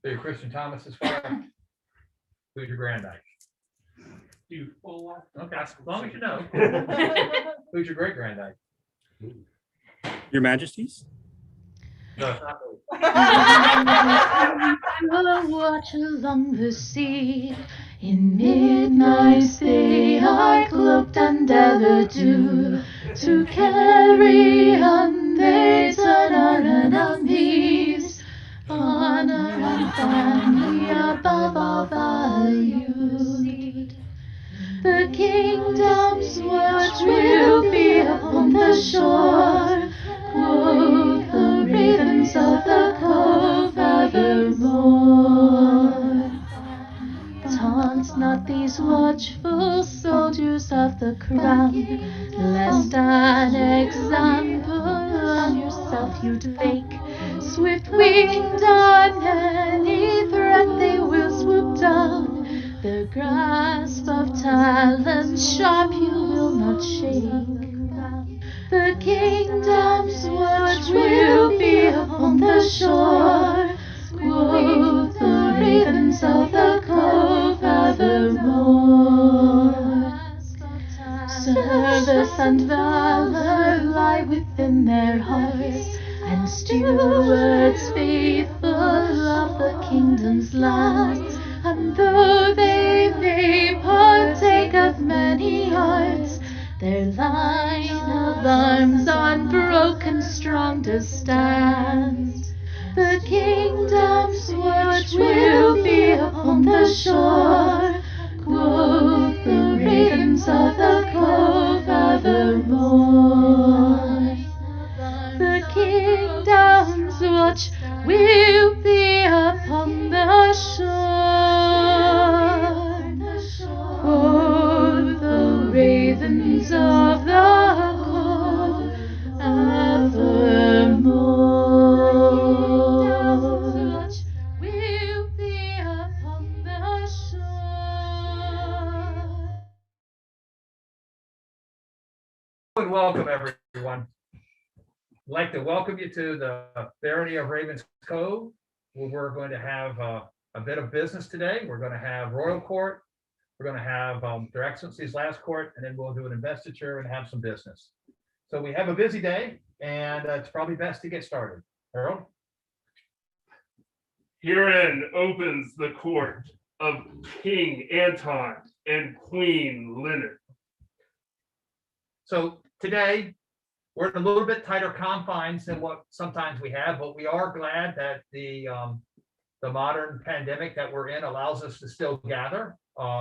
So you're Christian Thomas's father? Who's your granddad? You full off. Okay, as long as you know. Who's your great granddad? Your Majesties? No, it's not me. Watch along the sea. In midnight they are cloaked and ever do. To carry on they turn our enemies. Honor and family above all values. The kingdom's watch will be upon the shore. Quoth the ravens of the cove evermore. Taunt not these watchful soldiers of the crown, lest an example on yourself you'd fake. Swift-winged on any threat they will swoop down. Their grasp of talent sharp you will not shake. The kingdom's watch will be upon the shore. Quoth the ravens of the cove evermore. Service and valor lie within their hearts, and stewards faithful of the kingdom's lands. And though they may partake of many arts, their line of arms unbroken strong does stand. The kingdom's watch will be upon the shore. Quoth the ravens of the cove evermore. The kingdom's watch will be upon the shore. Quoth the ravens of the cove evermore. Will be upon the shore. And welcome, everyone. I'd like to welcome you to the Barony of Ravens Cove, where we're going to have a bit of business today. We're going to have Royal Court. We're going to have Their Excellency's last court, and then we'll do an investiture and have some business. So we have a busy day, and it's probably best to get started. Harold? Herein opens the court of King Anton and Queen Lynette. So today, we're in a little bit tighter confines than what sometimes we have, but we are glad that the modern pandemic that we're in allows us to still gather.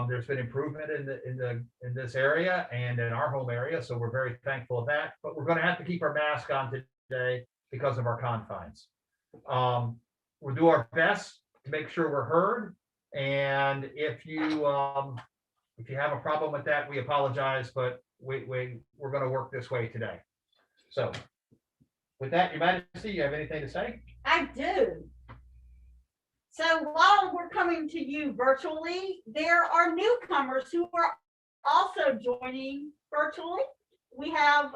There's been improvement in this area and in our home area, so we're very thankful of that. But we're going to have to keep our mask on today because of our confines. We'll do our best to make sure we're heard, and if you have a problem with that, we apologize, but we're going to work this way today. So with that, Your Majesty, you have anything to say? I do. So while we're coming to you virtually, there are newcomers who are also joining virtually. We have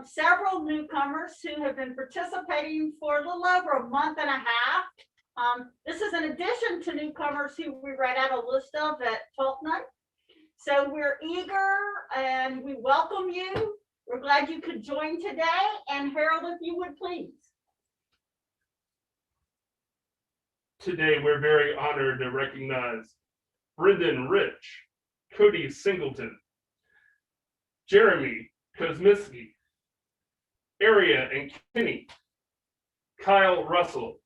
several newcomers who have been participating for a little over a month and a half. This is in addition to newcomers who we read out a list of at 12th night. So we're eager and we welcome you. We're glad you could join today. And Harold, if you would please. Today, we're very honored to recognize Brendan Rich, Cody Singleton, Jeremy Kosmiski, Aria and Kinney, Kyle Russell,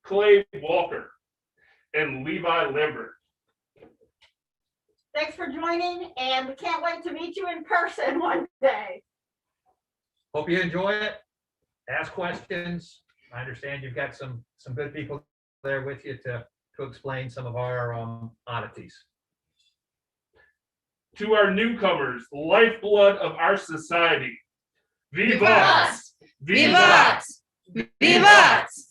Clay Walker, and Levi Lambert. Thanks for joining, and we can't wait to meet you in person one day. Hope you enjoy it. Ask questions. I understand you've got some good people there with you to explain some of our oddities. To our newcomers, lifeblood of our society, Vivas! Vivas! Vivas!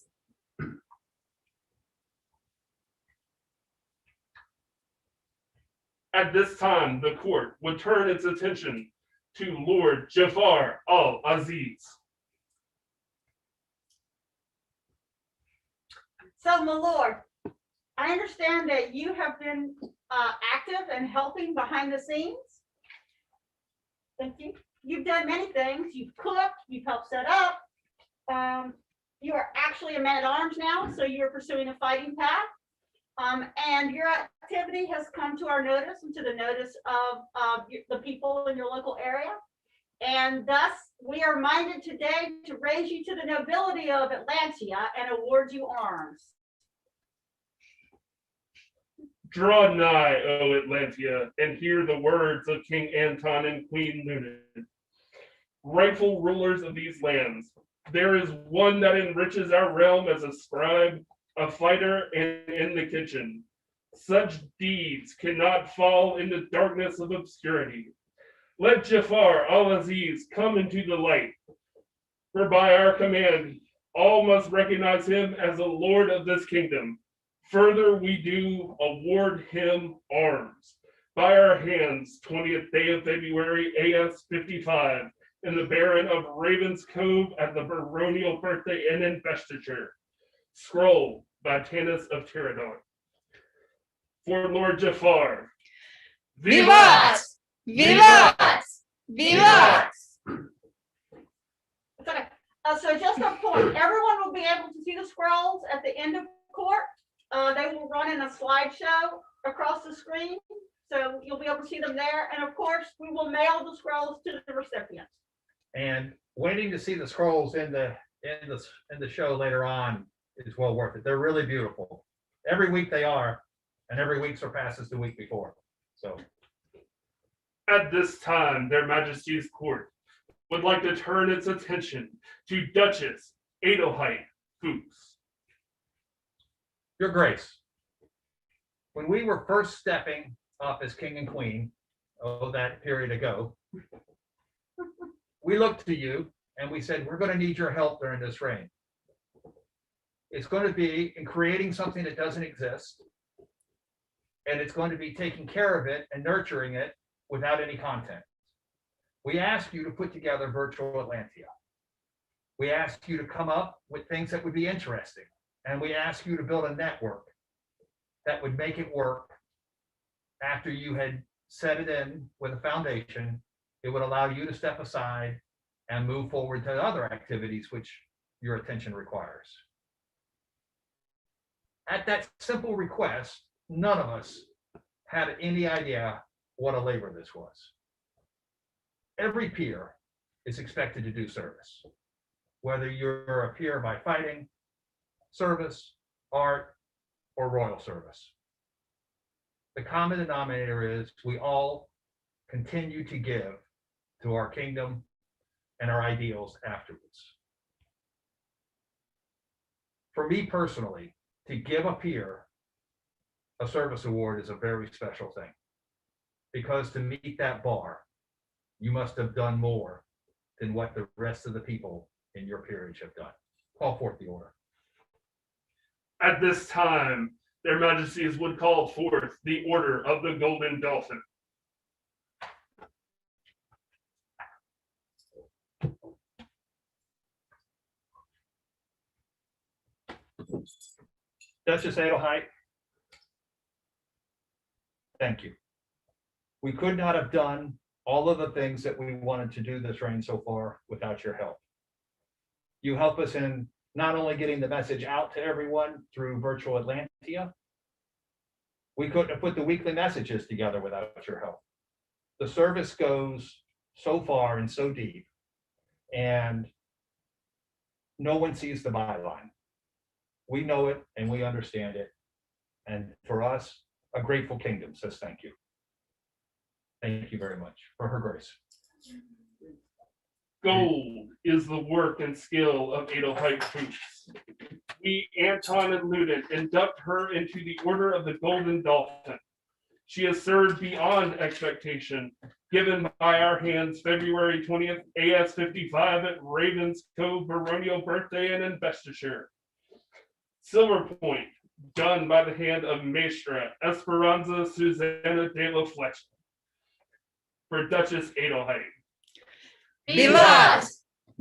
At this time, the court would turn its attention to Lord Jafar al-Aziz. So, my lord, I understand that you have been active and helping behind the scenes. Thank you. You've done many things. You've cooked, you've helped set up. You are actually a man-at-arms now, so you're pursuing a fighting path. And your activity has come to our notice and to the notice of the people in your local area. And thus, we are minded today to raise you to the nobility of Atlantia and award you arms. Draw nigh, O Atlantia, and hear the words of King Anton and Queen Luned, rightful rulers of these lands. There is one that enriches our realm as a scribe, a fighter, and in the kitchen. Such deeds cannot fall in the darkness of obscurity. Let Jafar al-Aziz come into the light, for by our command, all must recognize him as the lord of this kingdom. Further, we do award him arms. By our hands, 20th day of February, AS 55, in the Baron of Raven's Cove at the Baronial birthday and investiture. Scroll by Tanis of Pterodon. For Lord Jafar. Vivat! Vivat! Vivat! It's okay. So just a point, everyone will be able to see the scrolls at the end of court. They will run in a slideshow across the screen, so you'll be able to see them there. And of course, we will mail the scrolls to the recipients. And waiting to see the scrolls in the show later on is well worth it. They're really beautiful. Every week they are, and every week surpasses the week before. So At this time, their Majesty's court would like to turn its attention to Duchess Adelheid Fuchs. Your Grace, when we were first stepping up as king and queen, that period ago, we looked to you and we said, we're going to need your help during this reign. It's going to be in creating something that doesn't exist, and it's going to be taking care of it and nurturing it without any content. We ask you to put together virtual Atlantia. We ask you to come up with things that would be interesting. And we ask you to build a network that would make it work after you had set it in with a foundation. It would allow you to step aside and move forward to other activities which your attention requires. At that simple request, none of us had any idea what a labor this was. Every peer is expected to do service, whether you're a peer by fighting, service, art, or royal service. The common denominator is we all continue to give to our kingdom and our ideals afterwards. For me personally, to give a peer a service award is a very special thing, because to meet that bar, you must have done more than what the rest of the people in your peerage have done. Call forth the order. At this time, their Majesties would call forth the Order of the Golden Dolphin. Duchess Adelheid, thank you. We could not have done all of the things that we wanted to do this reign so far without your help. You help us in not only getting the message out to everyone through virtual Atlantia, we couldn't have put the weekly messages together without your help. The service goes so far and so deep, and no one sees the byline. We know it and we understand it. And for us, a grateful kingdom says thank you. Thank you very much. For Her Grace. Gold is the work and skill of Adelheid Fuchs. We, Anton and Ludin, induct her into the Order of the Golden Dolphin. She has served beyond expectation, given by our hands February 20th, AS 55 at Raven's Cove Baronial birthday and investiture. Silver Point, done by the hand of Maestra Esperanza Susana de la Flecha. For Duchess Adelheid. Vivat!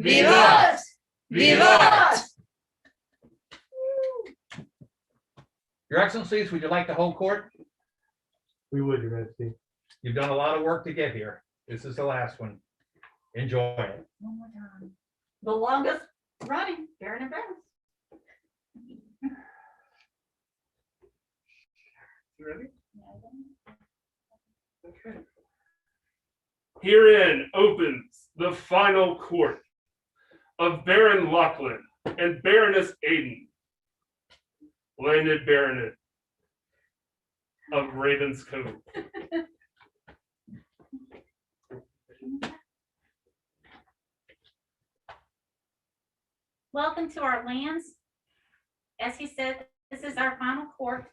Vivat! Vivat! Your Excellencies, would you like to hold court? We would, Your Majesty. You've done a lot of work to get here. This is the last one. Enjoy it. One more time. The longest running Baron and Baroness. You ready? Okay. Herein opens the final court of Baron Lachlan and Baroness Aiden, landed baronet of Ravens Cove. Welcome to our lands. As he said, this is our final court.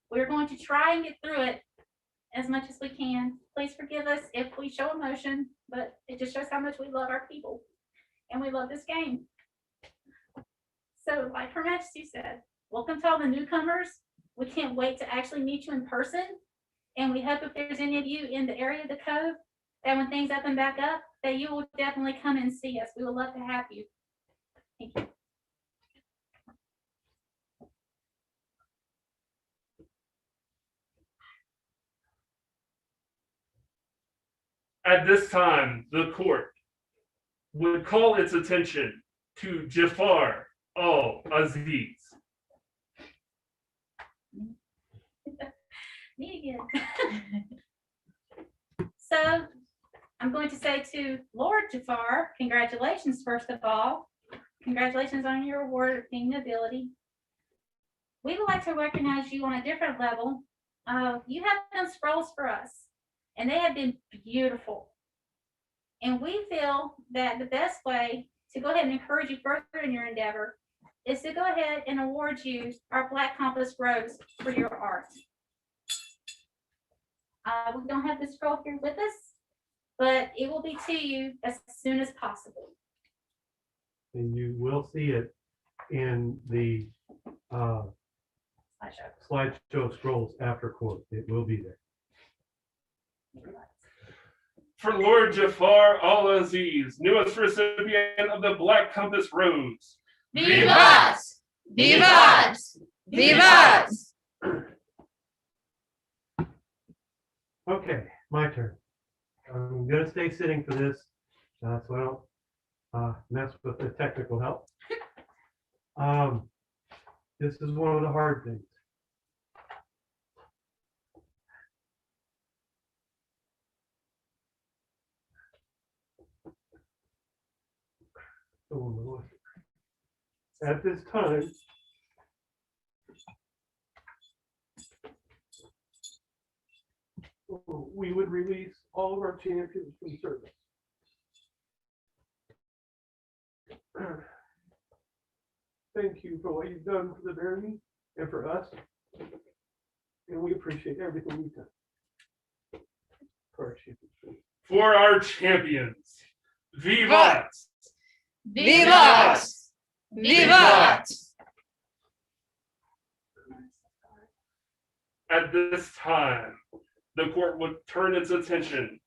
We're going to try and get through it as much as we can. Please forgive us if we show emotion, but it just shows how much we love our people and we love this game. So like Her Majesty said, welcome to all the newcomers. We can't wait to actually meet you in person. And we hope if there's any of you in the area of the Cove, that when things open back up, that you will definitely come and see us. We would love to have you. Thank you. At this time, the court would call its attention to Jafar al-Aziz. Me again. So I'm going to say to Lord Jafar, congratulations, first of all. Congratulations on your award of King Nobility. We would like to recognize you on a different level. You have done scrolls for us, and they have been beautiful. And we feel that the best way to go ahead and encourage you further in your endeavor is to go ahead and award you our Black Compass Rose for your art. We don't have the scroll here with us, but it will be to you as soon as possible. And you will see it in the slideshow of scrolls after court. It will be there. For Lord Jafar al-Aziz, newest recipient of the Black Compass Rose. Vivat! Vivat! Vivat! Okay, my turn. I'm gonna stay sitting for this, so I don't mess with the technical help. This is one of the hard things. At this time, we would release all of our champions from service. Thank you for what you've done for the barony and for us. And we appreciate everything you've done for our champions. For our champions. Vivat! Vivat! Vivat! At this time, the court would turn its attention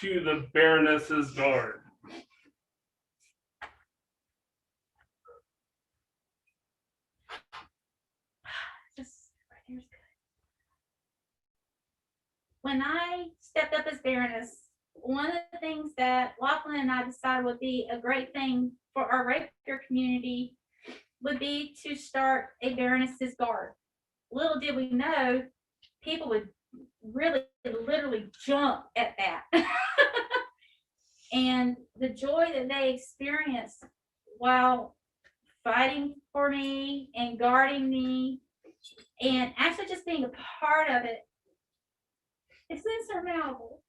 to the Baroness's guard. When I stepped up as Baroness, one of the things that Lachlan and I decided would be a great thing for our rapier community would be to start a Baroness's Guard. Little did we know, people would really literally jump at that. And the joy that they experienced while fighting for me and guarding me and actually just being a part of it, it's insurmountable.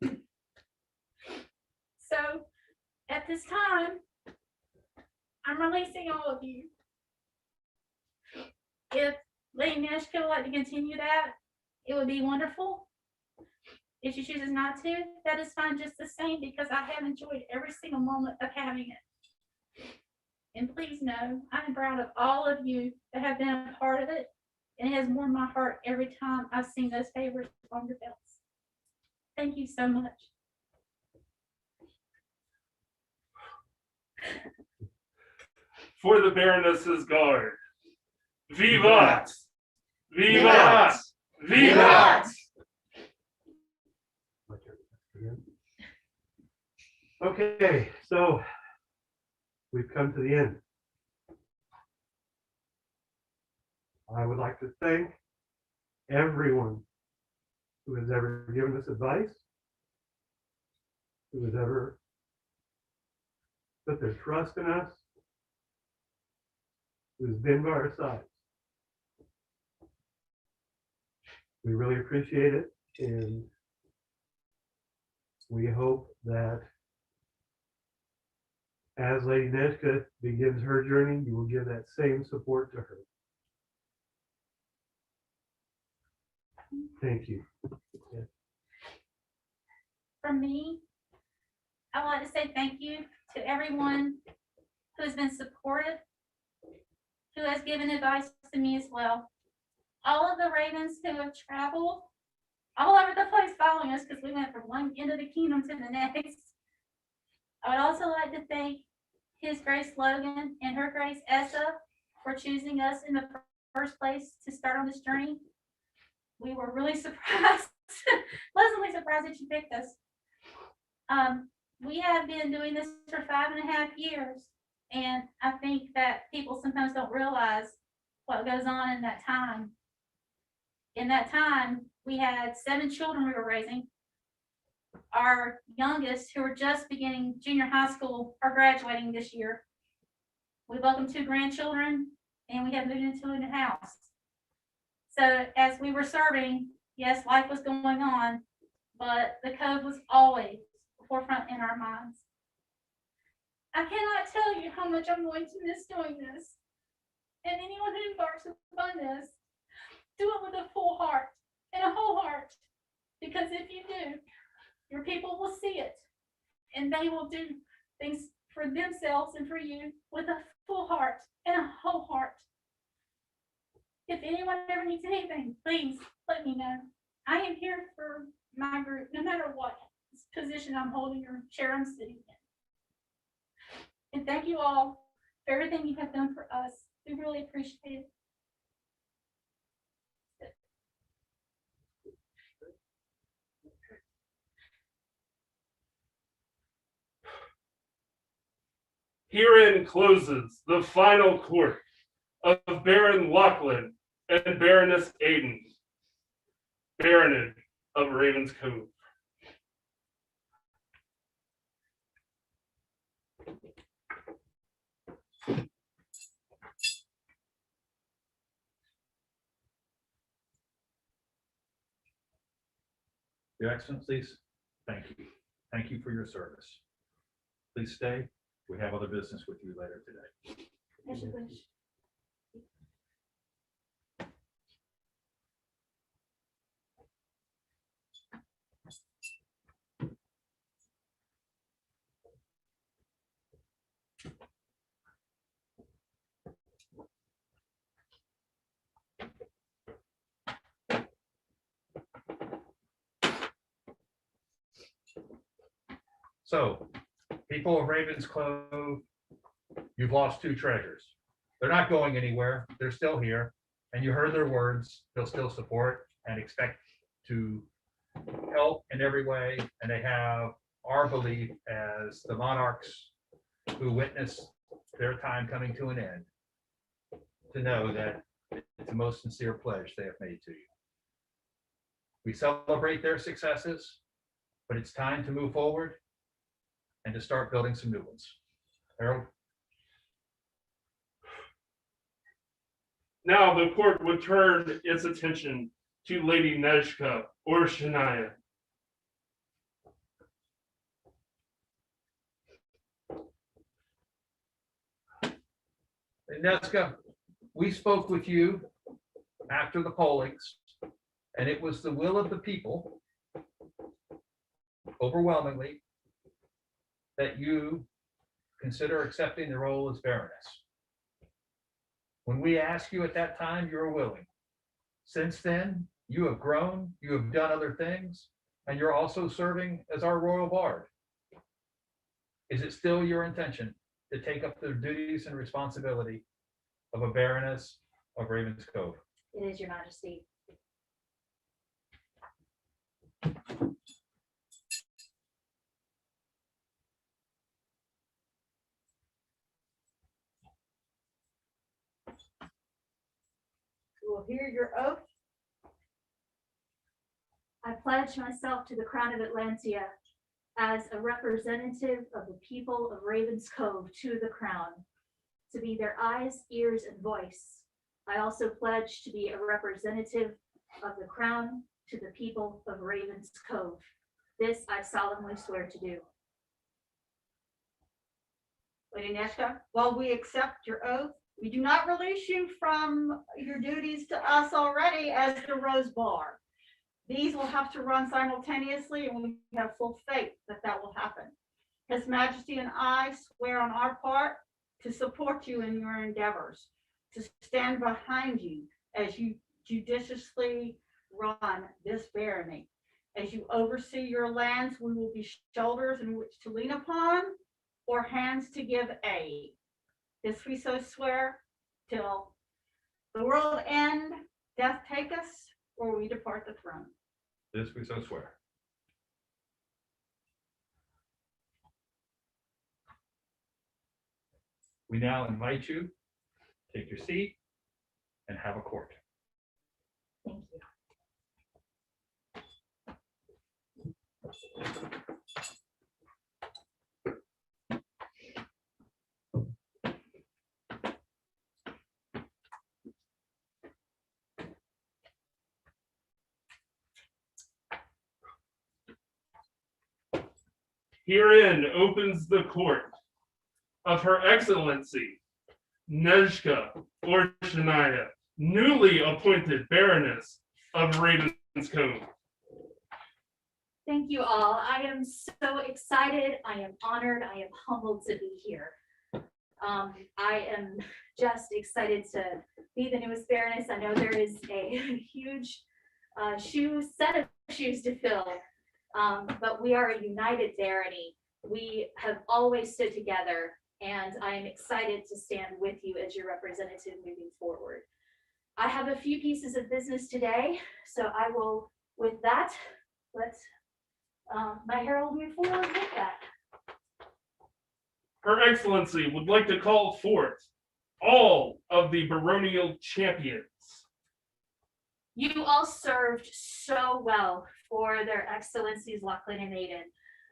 So at this time, I'm releasing all of you. If Lady Nashville would like to continue that, it would be wonderful. If she chooses not to, that is fine just the same, because I have enjoyed every single moment of having it. And please know, I'm proud of all of you that have been a part of it. And it has warmed my heart every time I've seen those favors on your belts. Thank you so much. For the Baroness's guard. Vivat! Vivat! Vivat! My turn. Okay, so we've come to the end. I would like to thank everyone who has ever given us advice, who has ever put their trust in us, who's been by our side. We really appreciate it, and we hope that as Lady Neshka begins her journey, you will give that same support to her. Thank you. From me, I would like to say thank you to everyone who has been supportive, who has given advice to me as well. All of the ravens who have traveled all over the place following us because we went from one end of the kingdom to the next. I would also like to thank His Grace Logan and Her Grace Essa for choosing us in the first place to start on this journey. We were really surprised, pleasantly surprised that you picked us. We have been doing this for 5.5 years, and I think that people sometimes don't realize what goes on in that time. In that time, we had 7 children we were raising. Our youngest, who were just beginning junior high school, are graduating this year. We welcomed 2 grandchildren, and we have moved into a new house. So as we were serving, yes, life was going on, but the Cove was always forefront in our minds. I cannot tell you how much I'm going to miss doing this. And anyone who embarks upon this, do it with a full heart and a whole heart. Because if you do, your people will see it. And they will do things for themselves and for you with a full heart and a whole heart. If anyone ever needs anything, please let me know. I am here for my group, no matter what position I'm holding or chair I'm sitting in. And thank you all for everything you have done for us. We really appreciate it. Herein closes the final court of Baron Lachlan and Baroness Aiden, Baronage of Ravens Cove. Your Excellencies, thank you. Thank you for your service. Please stay. We have other business with you later today. As you wish. So, people of Ravens Cove, you've lost 2 treasures. They're not going anywhere. They're still here. And you heard their words. They'll still support and expect to help in every way. And they have our belief as the monarchs who witnessed their time coming to an end to know that it's the most sincere pledge they have made to you. We celebrate their successes, but it's time to move forward and to start building some new ones. Harold? Now the court would turn its attention to Lady Neshka or Shania. Neska, we spoke with you after the pollings, and it was the will of the people, overwhelmingly, that you consider accepting the role as Baroness. When we asked you at that time, you were willing. Since then, you have grown, you have done other things, and you're also serving as our royal bard. Is it still your intention to take up the duties and responsibility of a Baroness of Ravens Cove? It is, Your Majesty. You will hear your oath. I pledge myself to the Crown of Atlantia as a representative of the people of Ravens Cove to the Crown, to be their eyes, ears, and voice. I also pledge to be a representative of the Crown to the people of Ravens Cove. This I solemnly swear to do. Lady Neshka, while we accept your oath, we do not release you from your duties to us already as the Rose Bar. These will have to run simultaneously, and we have full faith that that will happen. His Majesty and I swear on our part to support you in your endeavors, to stand behind you as you judiciously run this barony. As you oversee your lands, we will be shoulders in which to lean upon or hands to give aid. This we so swear till the world end, death take us, or we depart the throne. This we so swear. We now invite you, take your seat, and have a court. Thank you. Herein opens the court of Her Excellency Nezhka Orshanaya, newly appointed Baroness of Ravens Cove. Thank you all. I am so excited. I am honored. I am humbled to be here. I am just excited to be the newest Baroness. I know there is a huge set of shoes to fill, but we are a united barony. We have always stood together, and I am excited to stand with you as your representative moving forward. I have a few pieces of business today, so I will, with that, let my herald move forward with that. Her Excellency would like to call forth all of the Baronial champions. You all served so well for their Excellencies Lachlan and Aiden,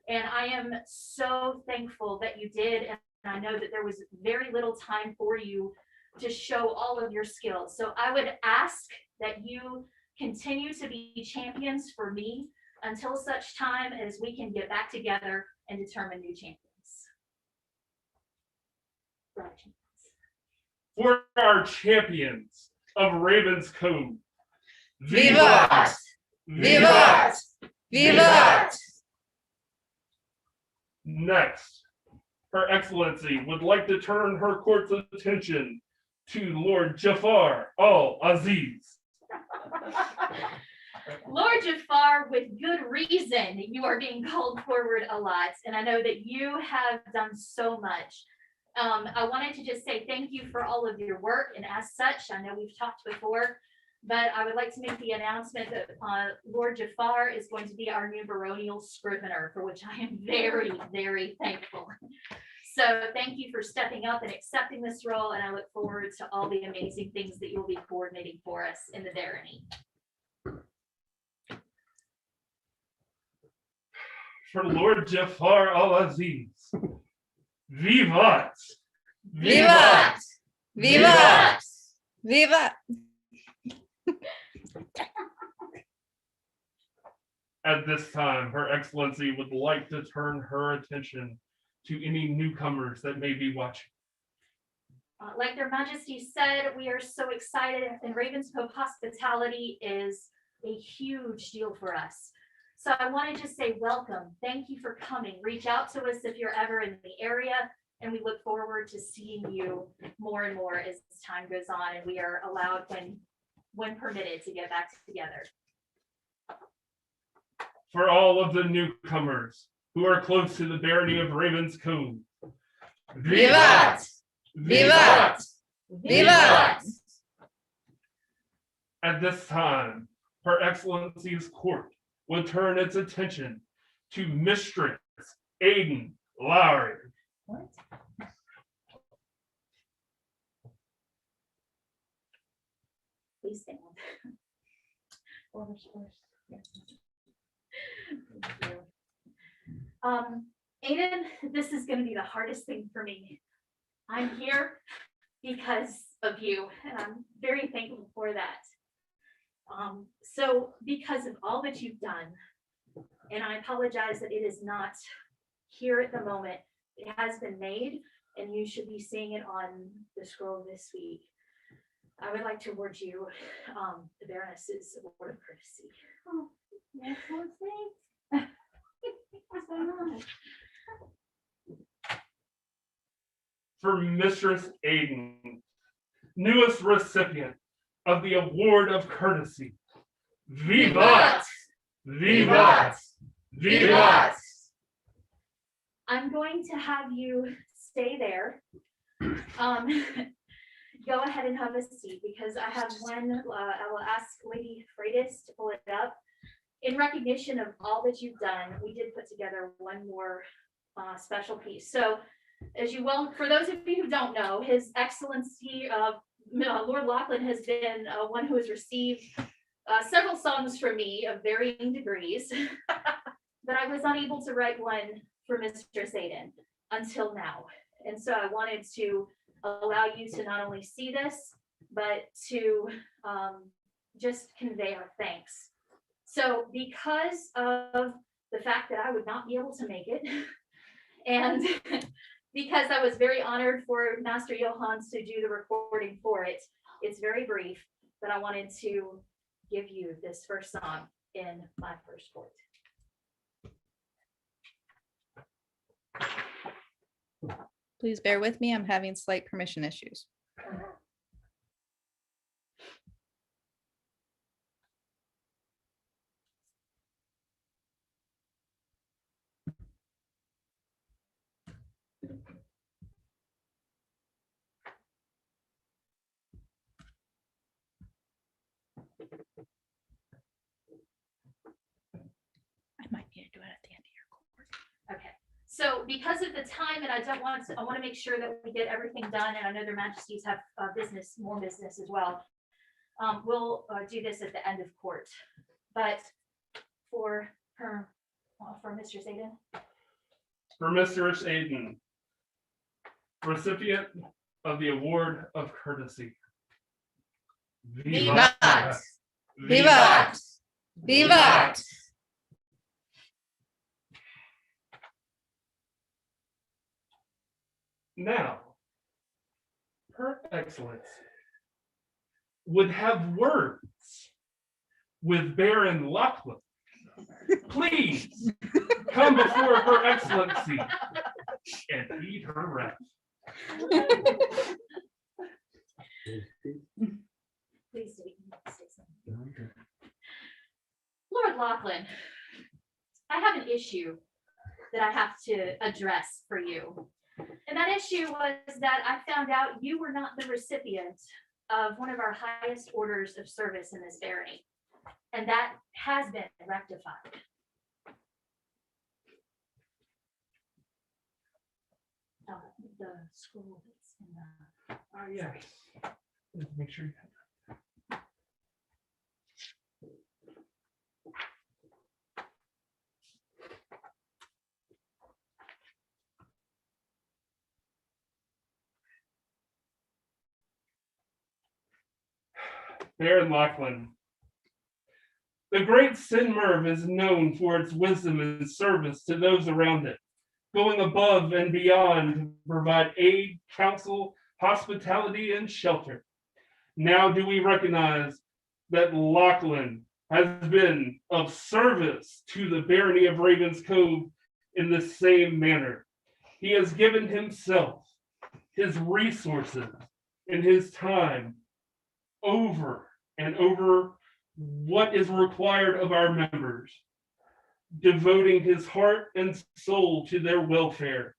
and I am so thankful that you did, and I know that there was very little time for you to show all of your skills. So I would ask that you continue to be champions for me until such time as we can get back together and determine new champions. For our champions of Ravens Cove. Vivat! Vivat! Vivat! Next, Her Excellency would like to turn her court's attention to Lord Jafar Al-Aziz. Lord Jafar, with good reason, you are being called forward a lot, and I know that you have done so much. I wanted to just say thank you for all of your work, and as such, I know we've talked before, but I would like to make the announcement that Lord Jafar is going to be our new Baronial scrivener, for which I am very, very thankful. So thank you for stepping up and accepting this role, and I look forward to all the amazing things that you'll be coordinating for us in the barony. For Lord Jafar Al-Aziz. Vivat! Vivat! Vivat! Vivat! At this time, Her Excellency would like to turn her attention to any newcomers that may be watching. Like their Majesty said, we are so excited, and Ravens Cove hospitality is a huge deal for us. So I want to just say welcome. Thank you for coming. Reach out to us if you're ever in the area, and we look forward to seeing you more and more as time goes on, and we are allowed, when permitted, to get back together. For all of the newcomers who are close to the barony of Ravens Cove. Vivat! Vivat! Vivat! At this time, Her Excellency's court would turn its attention to Mistress Aiden Lowry. What? Please stand. Aiden, this is gonna be the hardest thing for me. I'm here because of you, and I'm very thankful for that. So because of all that you've done, and I apologize that it is not here at the moment, it has been made, and you should be seeing it on the scroll this week. I would like to award you the Baroness's Award of Courtesy. Oh, yes, well, thanks. What's going on? For Mistress Aiden, newest recipient of the Award of Courtesy. Vivat! Vivat! Vivat! I'm going to have you stay there. Go ahead and have a seat because I have one, I will ask Lady Freitas to pull it up. In recognition of all that you've done, we did put together one more special piece. So as you well, for those of you who don't know, His Excellency Lord Lachlan has been one who has received several songs from me of varying degrees, but I was unable to write one for Mistress Aiden until now. And so I wanted to allow you to not only see this, but to just convey our thanks. So because of the fact that I would not be able to make it, and because I was very honored for Master Johannes to do the recording for it, it's very brief, but I wanted to give you this first song in my first court. Please bear with me. I'm having slight permission issues. I might need to do it at the end of your court. Okay. So because of the time, and I want to make sure that we get everything done, and I know their majesties have more business as well. We'll do this at the end of court. But for her, for Mistress Aiden. For Mistress Aiden, recipient of the Award of Courtesy. Vivat! Vivat! Vivat! Now, Her Excellency would have words with Baron Lachlan. Please come before Her Excellency and eat her wrath. Please say something. Lord Lachlan, I have an issue that I have to address for you. And that issue was that I found out you were not the recipient of one of our highest orders of service in this barony. And that has been rectified. The scroll that's in the. Ah, yes. Make sure you have. Baron Lachlan. The great Sinmerv is known for its wisdom and service to those around it, going above and beyond to provide aid, counsel, hospitality, and shelter. Now do we recognize that Lachlan has been of service to the barony of Ravens Cove in the same manner. He has given himself, his resources, and his time over and over what is required of our members, devoting his heart and soul to their welfare.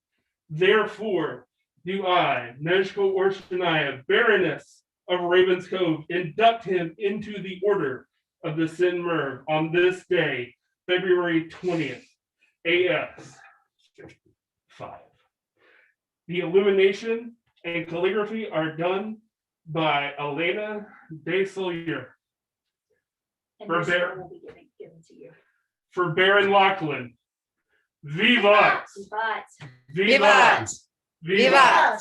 Therefore, do I, Nezhko Orshanaya, Baroness of Ravens Cove induct him into the Order of the Sin Merv on this day, February 20th, AS 5. The illumination and calligraphy are done by Elena De Solier. And For this Bear- will be given to you. For Baron Lachlan, Vivat! But Vivat! Vivat!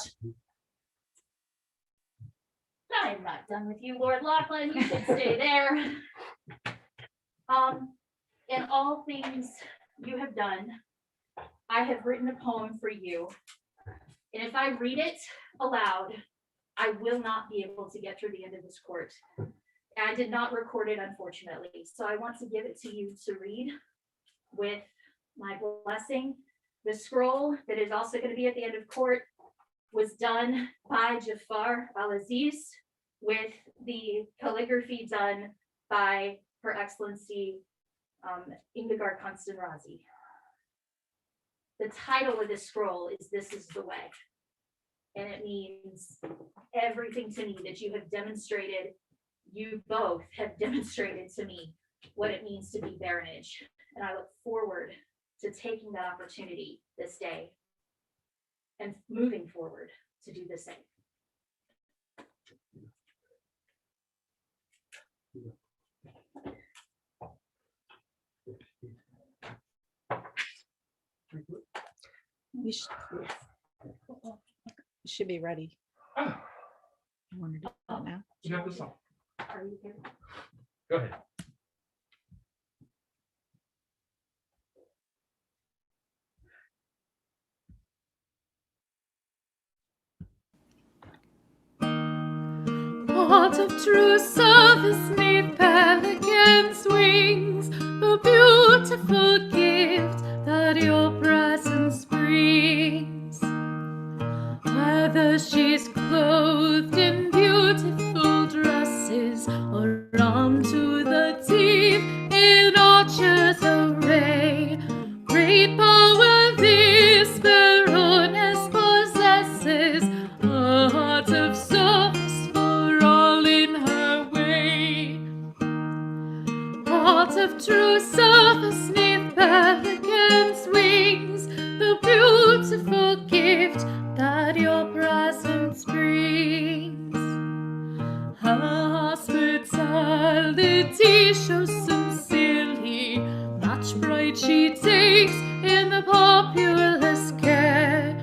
I'm not done with you, Lord Lachlan. You should stay there. In all things you have done, I have written a poem for you. And if I read it aloud, I will not be able to get through the end of this court. I did not record it, unfortunately. So I want to give it to you to read with my blessing. The scroll that is also going to be at the end of court was done by Jafar Al-Aziz, with the calligraphy done by Her Excellency Ingigard Constanrazi. The title of the scroll is "This is the Way," and it means everything to me that you have demonstrated. You both have demonstrated to me what it means to be baronage, and I look forward to taking that opportunity this day and moving forward to do the same. We should be ready. Oh, You want to do that now? you got this on. Are you here? Go ahead. What of true service neath pelican's wings, the beautiful gift that your presence brings? Whether she's clothed in beautiful dresses or armed to the teeth in archer's array, great power this Baroness possesses, a heart of service for all in her way. Heart of true service neath pelican's wings, the beautiful gift that your presence brings. Hospitality shows sincerely, much pride she takes in the populace care.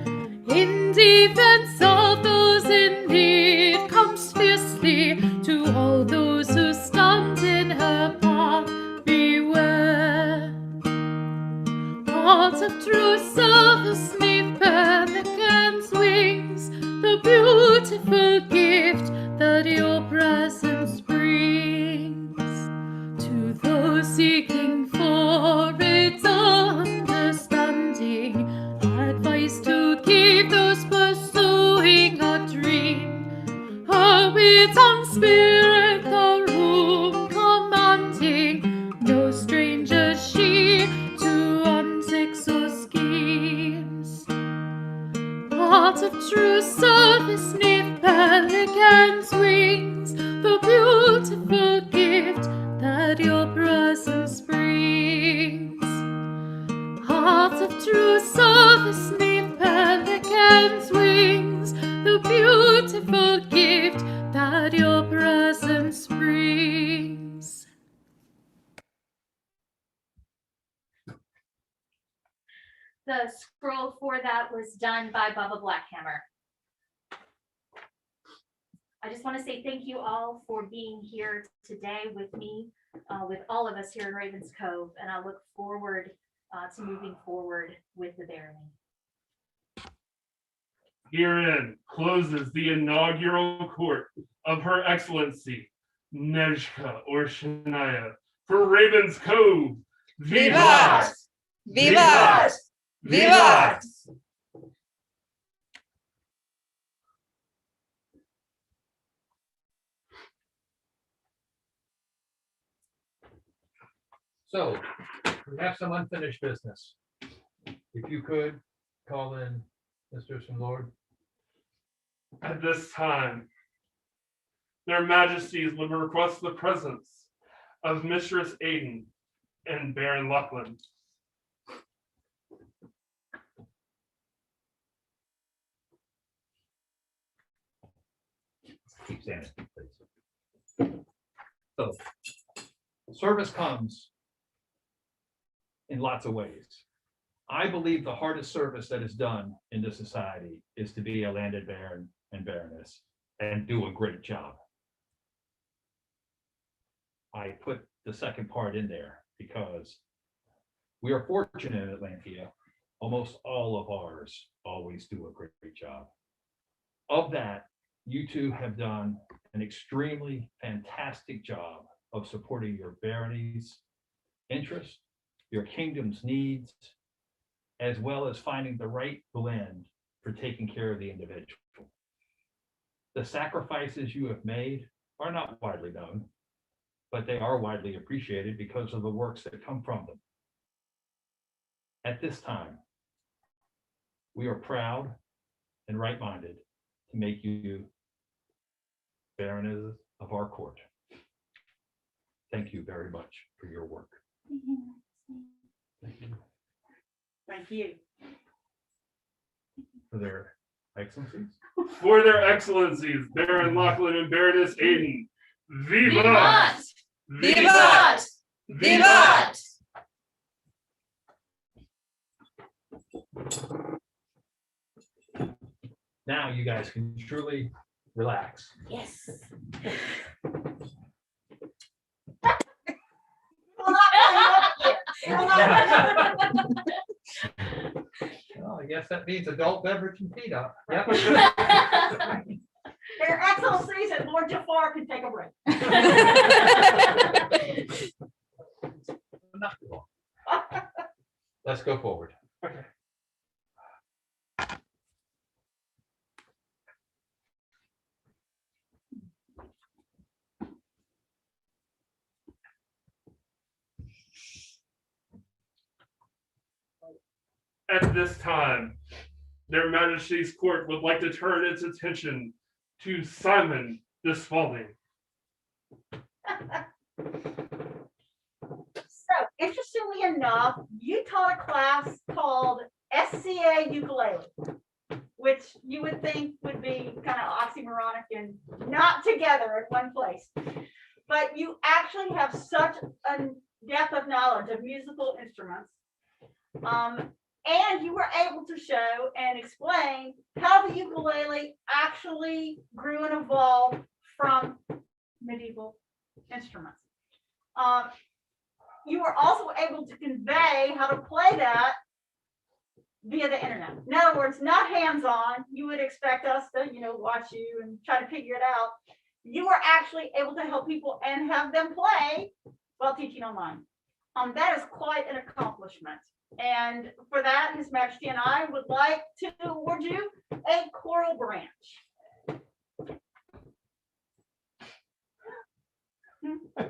In defense of those in need, comes fiercely to all those who stand in her path. Beware. Heart of true service neath pelican's wings, the beautiful gift that your presence brings. To those seeking for its understanding, advice to give those pursuing a dream. Her wit and spirit the room commanding, no stranger she to antics or schemes. Heart of true service neath pelican's wings, the beautiful gift that your presence brings. Heart of true service neath pelican's wings, the beautiful gift that your presence brings. The scroll for that was done by Bubba Blackhammer. I just want to say thank you all for being here today with me, with all of us here in Ravens Cove, and I look forward to moving forward with the barony. Herein closes the inaugural court of Her Excellency Nezhka or Shania for Ravens Cove. Vivat! Vivat! Vivat! So we have some unfinished business. If you could call in Mr. and Lord. At this time, Their Majesties would request the presence of Mistress Aiden and Baron Lachlan. Keep standing, please. So, service comes in lots of ways. I believe the hardest service that is done in this society is to be a landed baron and baroness and do a great job. I put the second part in there because we are fortunate in Atlantia. Almost all of ours always do a great job. Of that, you two have done an extremely fantastic job of supporting your barony's interest, your kingdom's needs, as well as finding the right blend for taking care of the individual. The sacrifices you have made are not widely known, but they are widely appreciated because of the works that come from them. At this time, we are proud and right-minded to make you baronesses of our court. Thank you very much for your work. Thank you Thank you. for their excellencies. For their excellencies, Baron Lachlan and Baroness Aiden. Vivat! Vivat! Vivat! Now you guys can truly relax. Yes. Well, I guess that means adult beverage and feet up. Yep. Their excellencies and Lord Jafar can take a break. Let's go forward. At this time, their Majesty's court would like to turn its attention to Simon de Spalding. So interestingly enough, you taught a class called SCA ukulele, which you would think would be kind of oxymoronic and not together in one place. But you actually have such a depth of knowledge of musical instruments. And you were able to show and explain how the ukulele actually grew and evolved from medieval instruments. You were also able to convey how to play that via the internet. In other words, not hands-on. You would expect us to, watch you and try to figure it out. You were actually able to help people and have them play while teaching online. That is quite an accomplishment. And for that, His Majesty and I would like to award you a choral branch.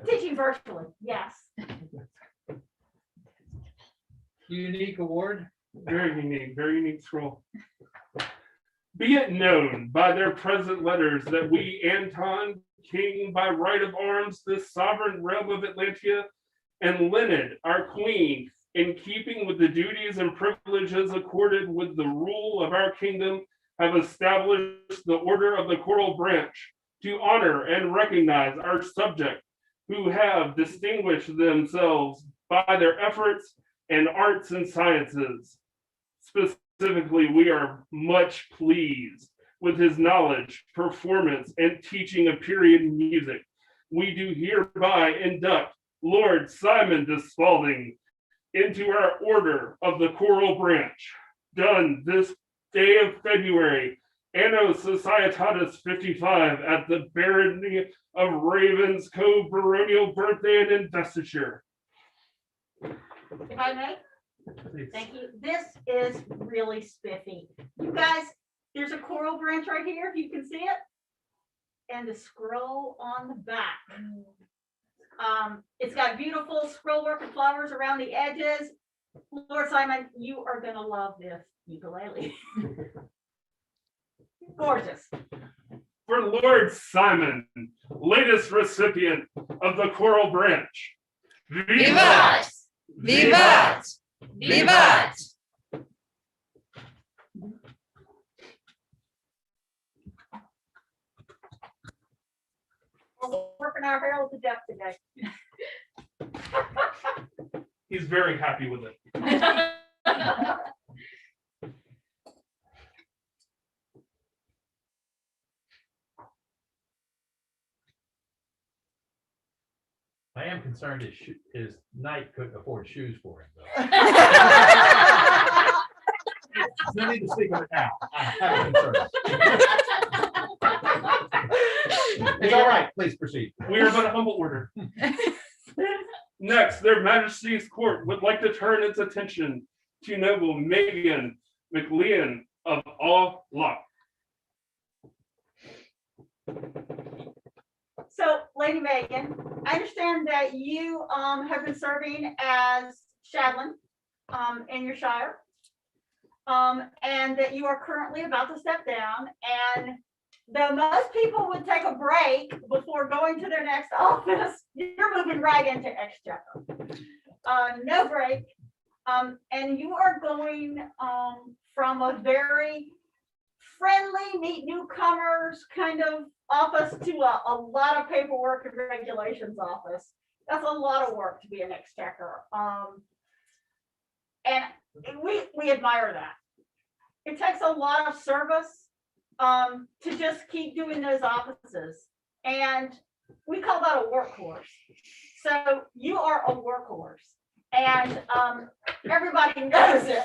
Teaching virtually, yes. Unique award. Very unique scroll. Be it known by their present letters that we, Anton, king by right of arms, this sovereign realm of Atlantia, and Leonard, our queen, in keeping with the duties and privileges accorded with the rule of our kingdom, have established the order of the choral branch to honor and recognize our subject who have distinguished themselves by their efforts and arts and sciences. Specifically, we are much pleased with his knowledge, performance, and teaching of period music. We do hereby induct Lord Simon de Spalding into our order of the choral branch, done this day of February, Anno Societatis 55, at the Barony of Ravens Cove Baronial birthday and investiture. If I may, thank you. This is really spiffy. You guys, there's a choral branch right here, if you can see it, and the scroll on the back. It's got beautiful scroll work and flowers around the edges. Lord Simon, you are gonna love this ukulele. Gorgeous. For Lord Simon, latest recipient of the Coral Branch. Vivat! Vivat! Vivat! We're working our hair to death today. He's very happy with it. I am concerned his knight couldn't afford shoes for him, though. No need to speak of it now. I have a concern. It's all right, please proceed. We are but a humble order. Next, their Majesty's court would like to turn its attention to noble Megan McLean of All Lock. So, Lady Megan, I understand that you have been serving as Shadlin in your shire. And that you are currently about to step down. And though most people would take a break before going to their next office, you're moving right into Exchequer. No break. And you are going from a very friendly, meet newcomers kind of office to a lot of paperwork and regulations office. That's a lot of work to be an Exchequer. And we admire that. It takes a lot of service to just keep doing those offices. And we call that a workhorse. So you are a workhorse. And everybody knows it.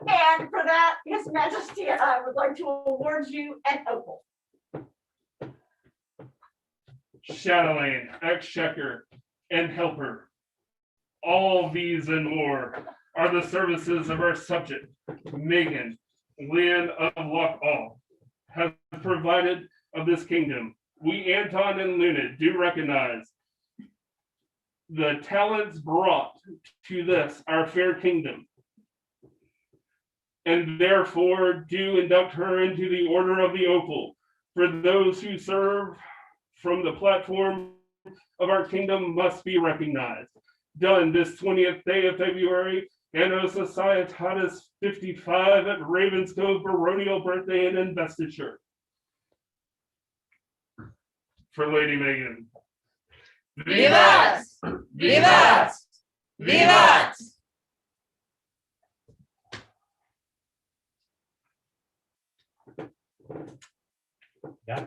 And for that, His Majesty and I would like to award you an opal. Chatelaine, Exchequer, and Helper. All these and more are the services of our subject, Megan, Land of Lockall, has provided of this kingdom. We, Anton and Luna, do recognize the talents brought to this, our fair kingdom, and therefore do induct her into the Order of the Opal. For those who serve from the platform of our kingdom must be recognized. Done this 20th day of February, Anno Societatis 55 at Ravens Cove Baronial birthday and investiture. For Lady Megan. Vivat! Vivat! Vivat! Yeah.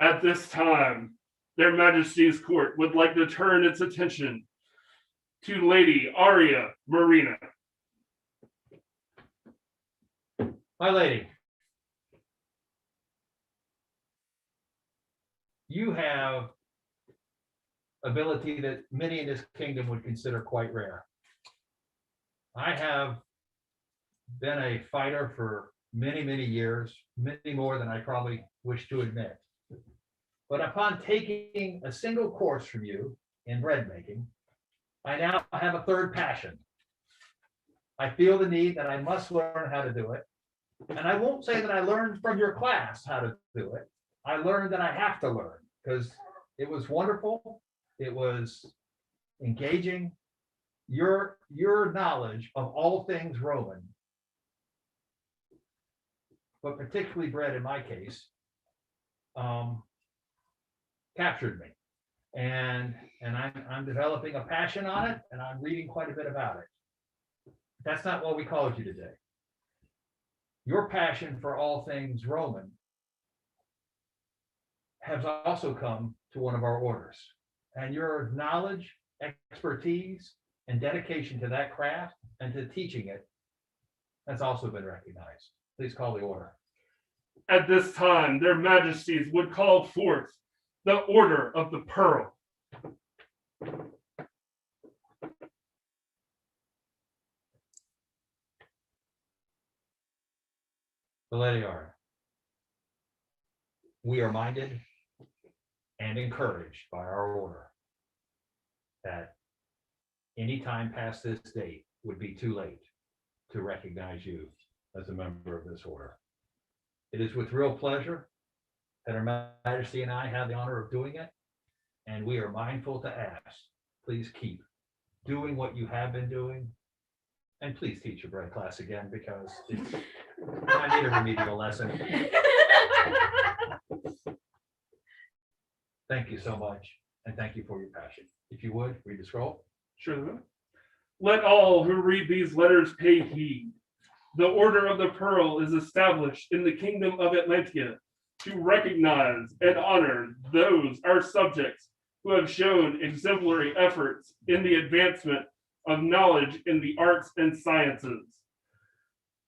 At this time, their Majesty's court would like to turn its attention to Lady Aria Marina. My lady, you have ability that many in this kingdom would consider quite rare. I have been a fighter for many, many years, many more than I probably wish to admit. But upon taking a single course from you in bread making, I now have a third passion. I feel the need that I must learn how to do it. And I won't say that I learned from your class how to do it. I learned that I have to learn because it was wonderful. It was engaging. Your knowledge of all things Roman, but particularly bread in my case, captured me. And I'm developing a passion on it, and I'm reading quite a bit about it. That's not what we called you today. Your passion for all things Roman has also come to one of our orders. And your knowledge, expertise, and dedication to that craft and to teaching it has also been recognized. Please call the order. At this time, their Majesties would call forth the Order of the Pearl. The Lady Aria. We are minded and encouraged by our order that any time past this date would be too late to recognize you as a member of this order. It is with real pleasure that Her Majesty and I have the honor of doing it, and we are mindful to ask, please keep doing what you have been doing, and please teach your bread class again, because I need a remedial lesson. Thank you so much, and thank you for your passion. If you would, read the scroll. Sure. Let all who read these letters pay heed. The Order of the Pearl is established in the Kingdom of Atlantia to recognize and honor those, our subjects, who have shown exemplary efforts in the advancement of knowledge in the arts and sciences.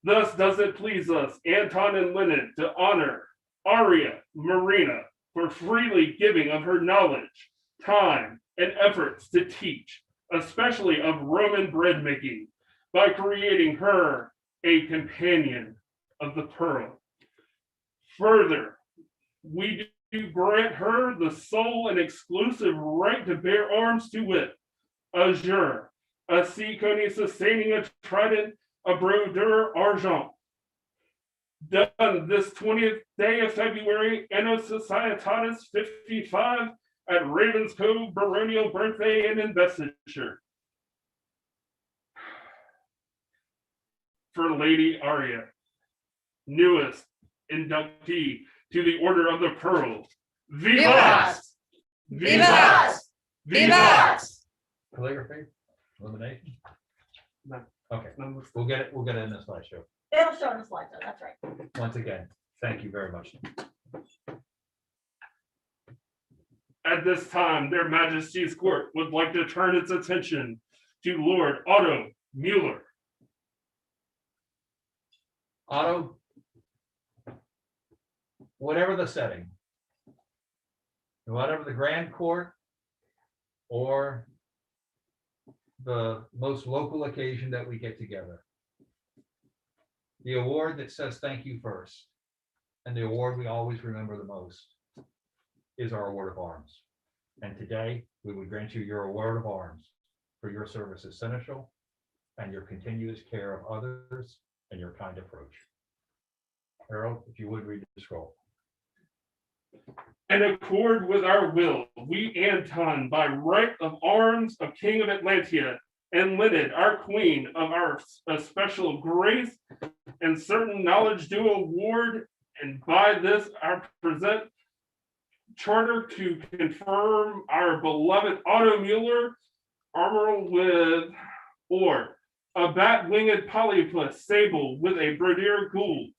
Thus does it please us, Anton and Lenin, to honor Aria Marina for freely giving of her knowledge, time, and efforts to teach, especially of Roman bread making, by creating her a companion of the pearl. Further, we do grant her the sole and exclusive right to bear arms, to wit, azure, a sea coney sustaining a trident, a brodeur argent. Done this 20th day of February, Anno Societatis 55, at Ravens Cove, Baronial birthday and investiture. For Lady Aria, newest inductee to the Order of the Pearl. Vivas! Vivas! Vivas! Calligraphy, elimination. No. Okay, we'll get it in the slideshow. It'll show in the slideshow, that's right. Once again, thank you very much. At this time, Their Majesty's Court would like to turn its attention to Lord Otto Mueller. Otto, whatever the setting, whatever the Grand Court or the most local occasion that we get together, the award that says thank you first, and the award we always remember the most, is our award of arms. And today, we would grant you your award of arms for your service as seneschal and your continuous care of others and your kind approach. Harold, if you would read the scroll. In accord with our will, we, Anton, by right of arms of King of Atlantia, and Lenin, our queen, of our special grace and certain knowledge do award, and by this our present charter to confirm our beloved Otto Mueller, armor with, or a bat-winged polypus sable with a brodeur gules,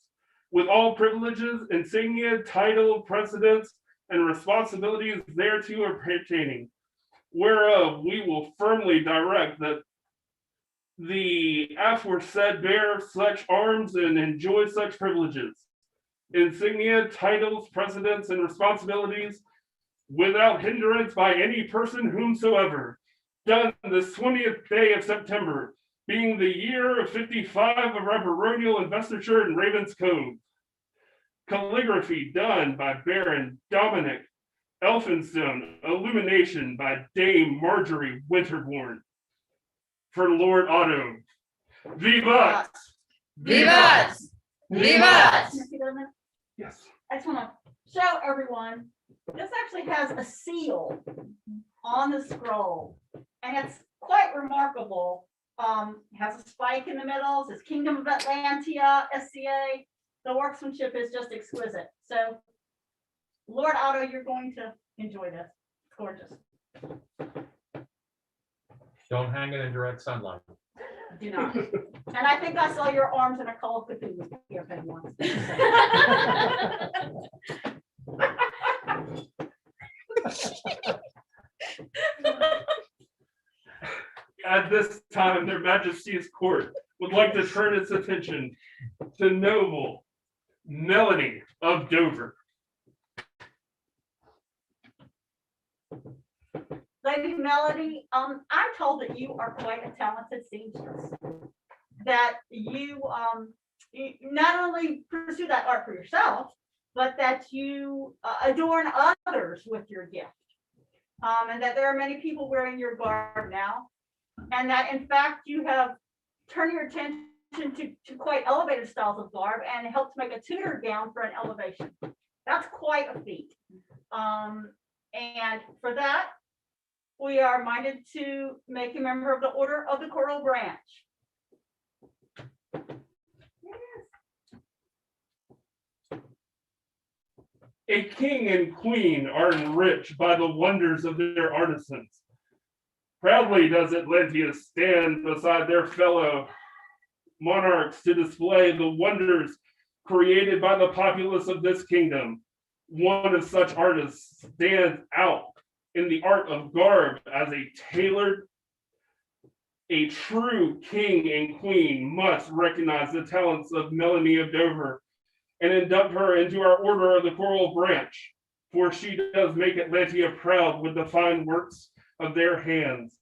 with all privileges, insignia, title, precedence, and responsibilities thereto pertaining, whereof we will firmly direct that the aforesaid bear such arms and enjoy such privileges, insignia, titles, precedents, and responsibilities without hindrance by any person whomsoever, done this 20th day of September, being the year of 55 of our Baronial Investiture in Ravens Cove. Calligraphy done by Baron Dominic Elphinstone. Illumination by Dame Marjorie Winterbourne. For Lord Otto. Vivat! Vivas! Vivas! Yes. I just want to show everyone, this actually has a seal on the scroll, and it's quite remarkable. It has a spike in the middle, it says Kingdom of Atlantia, SCA. The workmanship is just exquisite. So, Lord Otto, you're going to enjoy this. It's gorgeous. Don't hang it in direct sunlight. Do not. And I think I saw your arms in a Call of Cthulhu campaign once. At this time, Their Majesty's Court would like to turn its attention to noble Melanie of Dover. Lady Melody, I'm told that you are quite a talented seamstress. That you not only pursue that art for yourself, but that you adorn others with your gift. And that there are many people wearing your garb now. And that in fact you have turned your attention to quite elevated styles of garb and helped make a Tudor gown for an elevation. That's quite a feat. And for that, we are minded to make a member of the Order of the Coral Branch. A king and queen are enriched by the wonders of their artisans. Proudly does Atlantia stand beside their fellow monarchs to display the wonders created by the populace of this kingdom. One of such artists stands out in the art of garb as a tailored. A true king and queen must recognize the talents of Melanie of Dover and induct her into our Order of the Coral Branch, for she does make Atlantia proud with the fine works of their hands.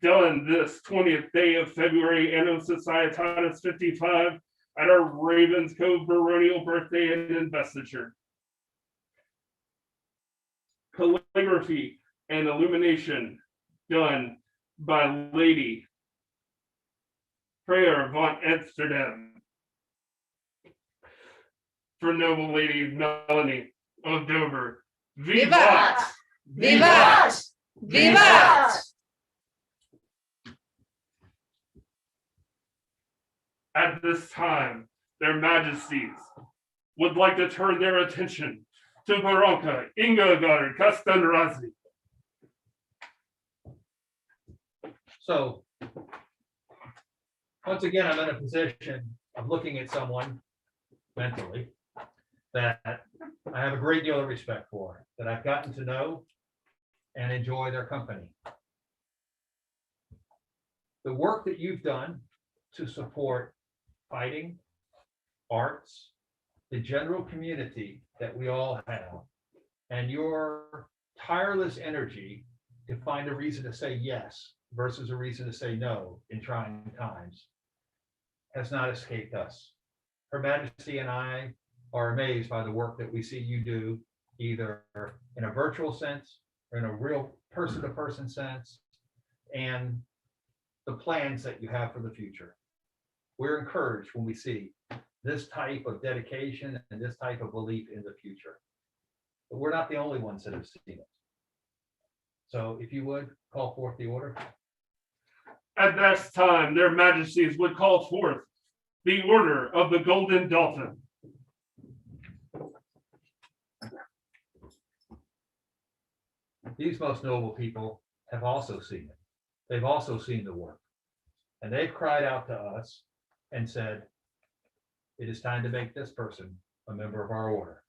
Done this 20th day of February, Anno Societatis 55, at our Ravens Cove Baronial birthday and investiture. Calligraphy and illumination done by Lady Prayer von Amsterdam. For noble Lady Melanie of Dover. Vivat! Vivat! Vivat! At this time, their majesties would like to turn their attention to Baronka Ingegard Kastanrazi. So, once again, I'm in a position of looking at someone mentally that I have a great deal of respect for, that I've gotten to know and enjoy their company. The work that you've done to support fighting, arts, the general community that we all have, and your tireless energy to find a reason to say yes versus a reason to say no in trying times has not escaped us. Her Majesty and I are amazed by the work that we see you do, either in a virtual sense or in a real person-to-person sense, and the plans that you have for the future. We're encouraged when we see this type of dedication and this type of belief in the future. But we're not the only ones that have seen it. So if you would, call forth the order. At this time, their majesties would call forth the Order of the Golden Dolphin. These most noble people have also seen it. They've also seen the work. And they've cried out to us and said, it is time to make this person a member of our order.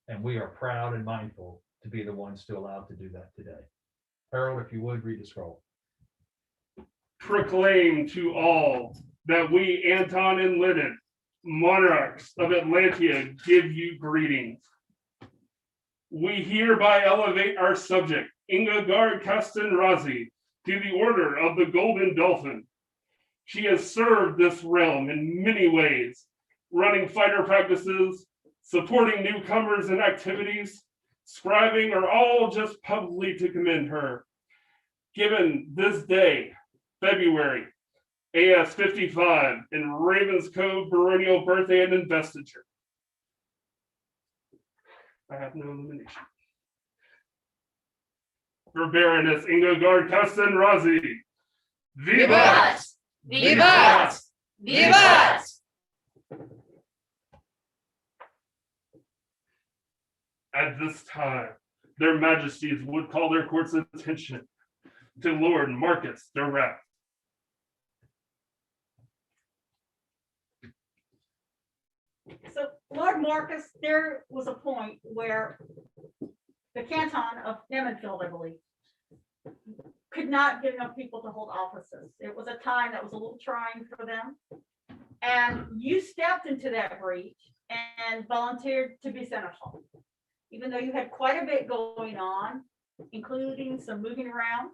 And we are proud and mindful to be the ones still allowed to do that today. Harold, if you would, read the scroll. Proclaim to all that we, Anton and Lyden, monarchs of Atlantia, give you greetings. We hereby elevate our subject, Ingegard Kastanrazi, to the Order of the Golden Dolphin. She has served this realm in many ways, running fighter practices, supporting newcomers and activities, scribing are all just publicly to commend her. Given this day, February, AS 55, in Ravens Cove Baronial birthday and investiture. I have no illumination. For Baroness Ingegard Kastanrazi. Vivat! Vivat! Vivat! At this time, their majesties would call their court's attention to Lord Marcus Direct. So Lord Marcus, there was a point where the canton of Nemenfield, I believe, could not get enough people to hold offices. It was a time that was a little trying for them. And you stepped into that breach and volunteered to be seneschal, even though you had quite a bit going on, including some moving around.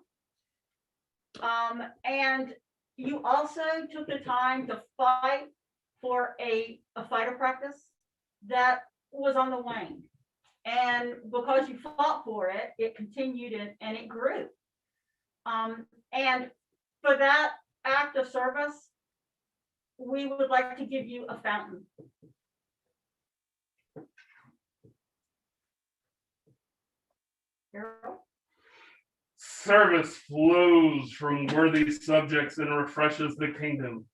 And you also took the time to fight for a fighter practice that was on the wane. And because you fought for it, it continued and it grew. And for that act of service, we would like to give you a fountain. Harold? Service flows from worthy subjects and refreshes the kingdom.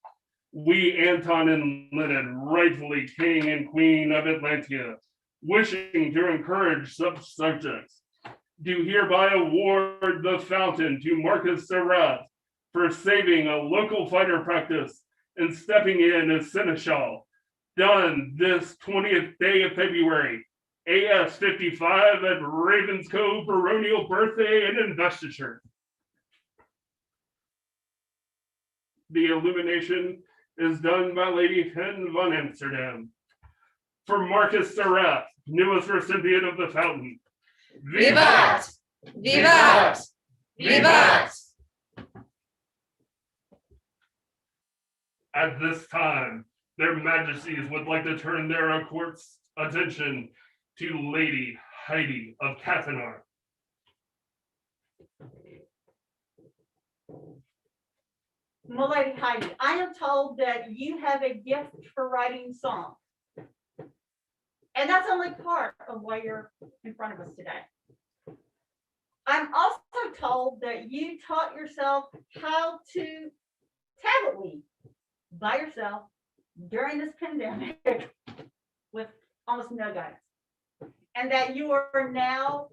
We, Anton and Leonard, rightfully king and queen of Atlantia, wishing to encourage such subjects, do hereby award the fountain to Marcus Serath for saving a local fighter practice and stepping in as seneschal. Done this 20th day of February, AS 55 at Ravens Cove, Baronial birthday and investiture. The illumination is done by Lady Hen von Amsterdam. For Marcus Serath, newest recipient of the fountain. Vivat! Vivat! Vivat! At this time, their majesties would like to turn their court's attention to Lady Heidi of Cathanar. My Lady Heidi, I am told that you have a gift for writing songs. And that's only part of why you're in front of us today. I'm also told that you taught yourself how to tablet weave by yourself during this pandemic with almost no guidance. And that you are now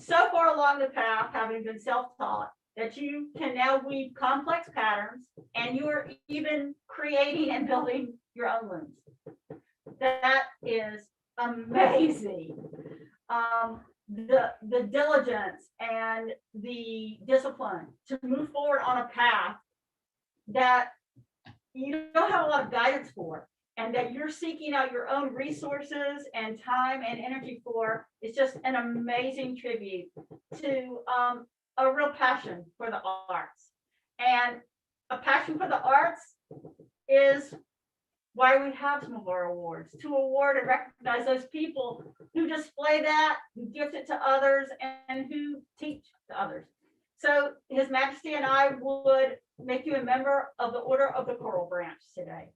so far along the path, having been self-taught, that you can now weave complex patterns, and you are even creating and building your own looms. That is amazing. The diligence and the discipline to move forward on a path that you don't have a lot of guidance for, and that you're seeking out your own resources and time and energy for, is just an amazing tribute to a real passion for the arts. And a passion for the arts is why we have some of our awards, to award and recognize those people who display that, who gift it to others, and who teach to others. So His Majesty and I would make you a member of the Order of the Coral Branch today.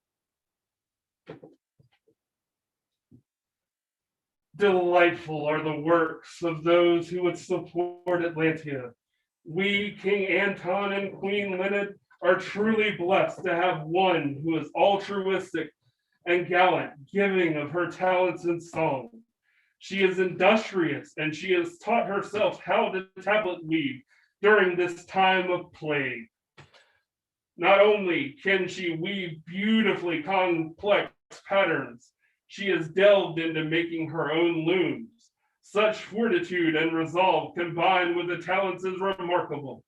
Delightful are the works of those who would support Atlantia. We, King Anton and Queen Leonard, are truly blessed to have one who is altruistic and gallant, giving of her talents in song. She is industrious, and she has taught herself how to tablet weave during this time of plague. Not only can she weave beautifully complex patterns, she has delved into making her own looms. Such fortitude and resolve combined with the talents is remarkable.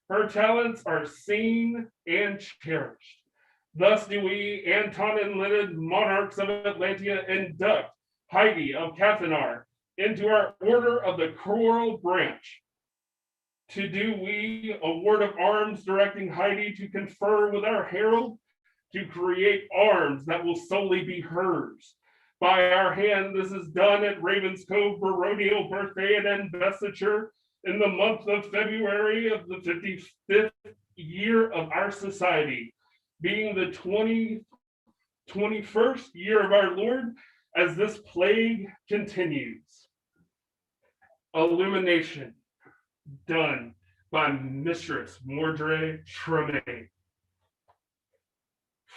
Her talents are seen and cherished. Thus do we, Anton and Leonard, monarchs of Atlantia, induct Heidi of Cathanar into our Order of the Coral Branch. To do we a word of arms directing Heidi to confer with our herald to create arms that will solely be hers. By our hand, this is done at Ravens Cove Baronial birthday and investiture in the month of February of the 55th year of our society, being the 21st year of our Lord, as this plague continues. Illumination done by Mistress Mordre Tremaine.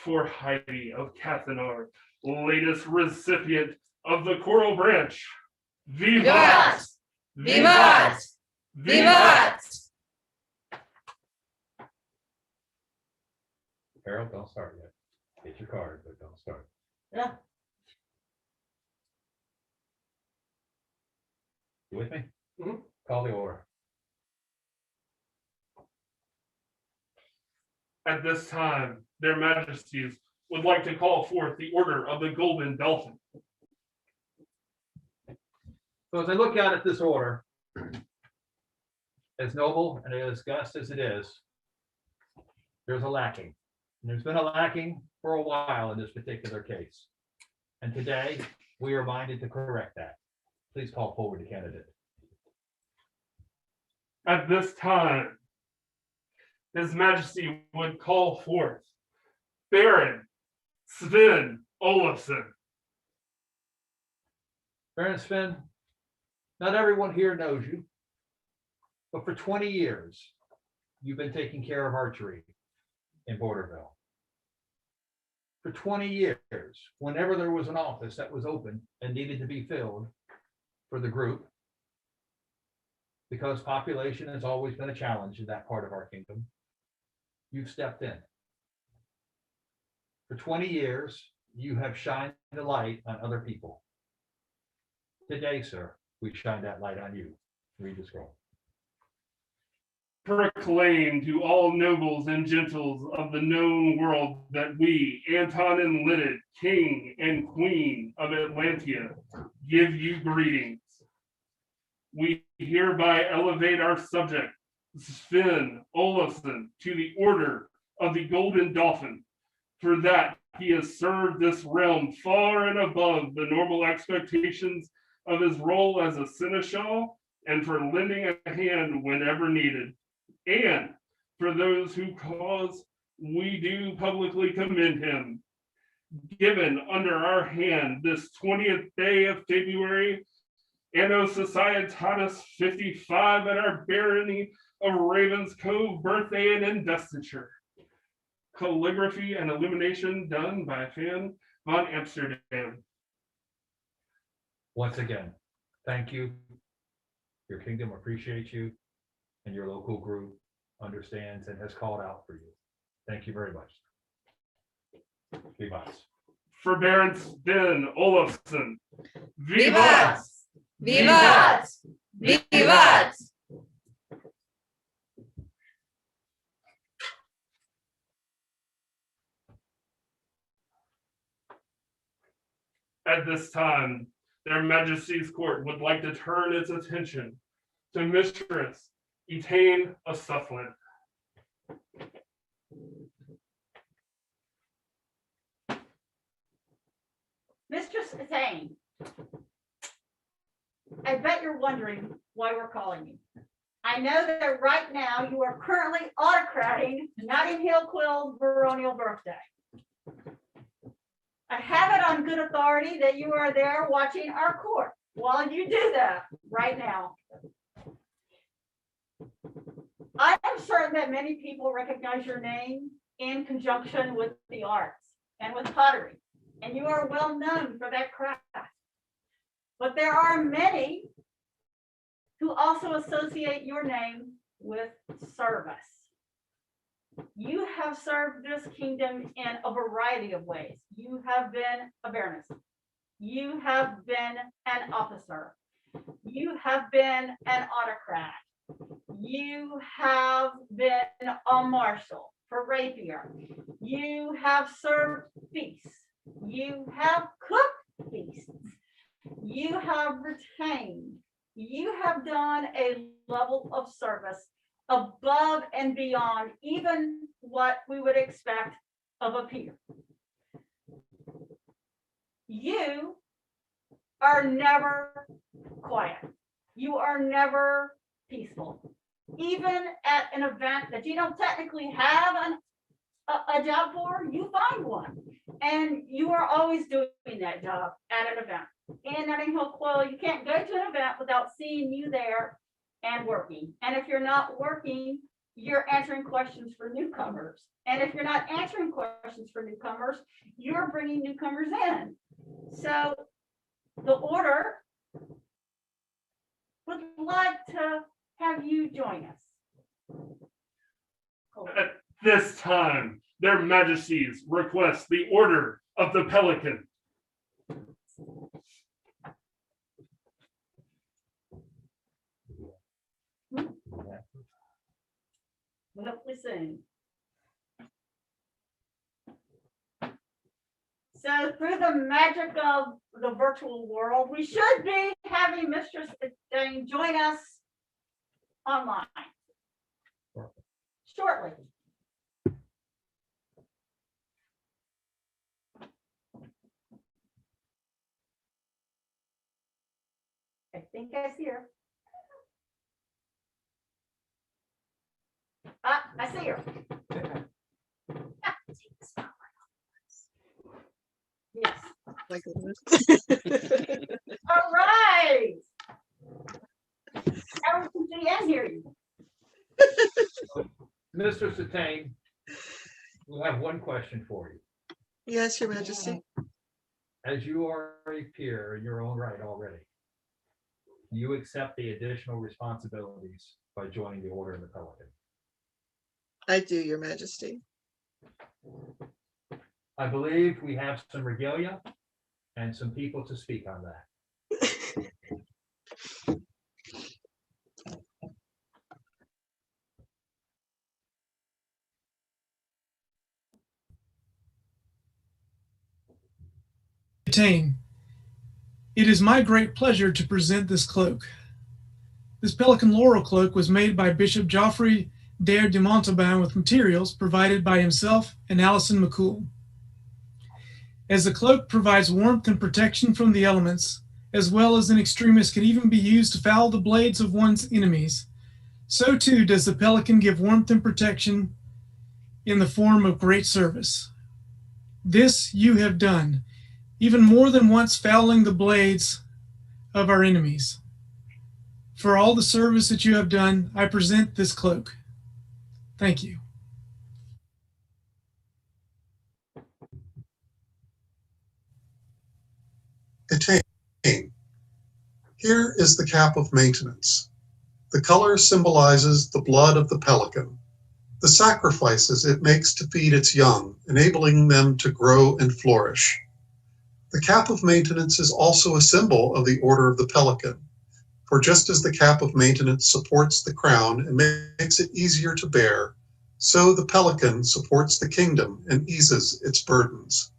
For Heidi of Cathanar, latest recipient of the Coral Branch. Vivat! Vivat! Vivat! Harold, don't start yet. Get your card, but don't start. Yeah. You with me? Mhm. Call the order. At this time, their majesties would like to call forth the Order of the Golden Dolphin. So as I look out at this order, as noble and as august as it is, there's a lacking. And there's been a lacking for a while in this particular case. And today, we are minded to correct that. Please call forward the candidate. At this time, His Majesty would call forth Baron Sven Olafson. Baron Sven, not everyone here knows you, but for 20 years, you've been taking care of archery in Borderville. For 20 years, whenever there was an office that was open and needed to be filled for the group, because population has always been a challenge in that part of our kingdom, you've stepped in. For 20 years, you have shined the light on other people. Today, sir, we shine that light on you. Read the scroll. Proclaim to all nobles and gentles of the known world that we, Anton and Lynette, King and Queen of Atlantia, give you greetings. We hereby elevate our subject, Sven Olafson, to the Order of the Golden Dolphin, for that he has served this realm far and above the normal expectations of his role as a seneschal, and for lending a hand whenever needed. And for those who cause, we do publicly commend him. Given under our hand this 20th day of February, Anno Societatis 55 at our barony of Ravens Cove birthday and investiture. Calligraphy and illumination done by Fan von Amsterdam. Once again, thank you. Your kingdom appreciates you, and your local group understands and has called out for you. Thank you very much. Vivas. For Baron Sven Olafson. Vivas! Vivas! Vivas! At this time, their Majesty's Court would like to turn its attention to Mistress Etain of Suffland. Mistress Etain, I bet you're wondering why we're calling you. I know that right now you are currently autocrating Notting Hill Quill's baronial birthday. I have it on good authority that you are there watching our court while you do that right now. I am certain that many people recognize your name in conjunction with the arts and with pottery, and you are well known for that craft. But there are many who also associate your name with service. You have served this kingdom in a variety of ways. You have been a baroness. You have been an officer. You have been an autocrat. You have been a marshal for rapier. You have served feasts. You have cooked feasts. You have retained. You have done a level of service above and beyond even what we would expect of a peer. You are never quiet. You are never peaceful. Even at an event that you don't technically have a job for, you find one. And you are always doing that job at an event. In Notting Hill Quill, you can't go to an event without seeing you there and working. And if you're not working, you're answering questions for newcomers. And if you're not answering questions for newcomers, you're bringing newcomers in. So the order would like to have you join us. At this time, their Majesties request the Order of the Pelican. Well, listen. So through the magic of the virtual world, we should be having Mistress Etain join us online shortly. I think I see her. I see her. My goodness. All right. Now we can see and hear you. Mr. Satane, we have one question for you. Yes, Your Majesty. As you are a peer in your own right already, do you accept the additional responsibilities by joining the Order of the Pelican? I do, Your Majesty. I believe we have some regalia and some people to speak on that. Attain. It is my great pleasure to present this cloak. This pelican laurel cloak was made by Bishop Geoffrey Dare de Montauban with materials provided by himself and Alison McCool. As the cloak provides warmth and protection from the elements, as well as in extremis can even be used to foul the blades of one's enemies, so too does the pelican give warmth and protection in the form of great service. This you have done, even more than once fouling the blades of our enemies. For all the service that you have done, I present this cloak. Thank you. Attain. Here is the cap of maintenance. The color symbolizes the blood of the pelican, the sacrifices it makes to feed its young, enabling them to grow and flourish. The cap of maintenance is also a symbol of the Order of the Pelican, for just as the cap of maintenance supports the crown and makes it easier to bear, so the pelican supports the kingdom and eases its burdens.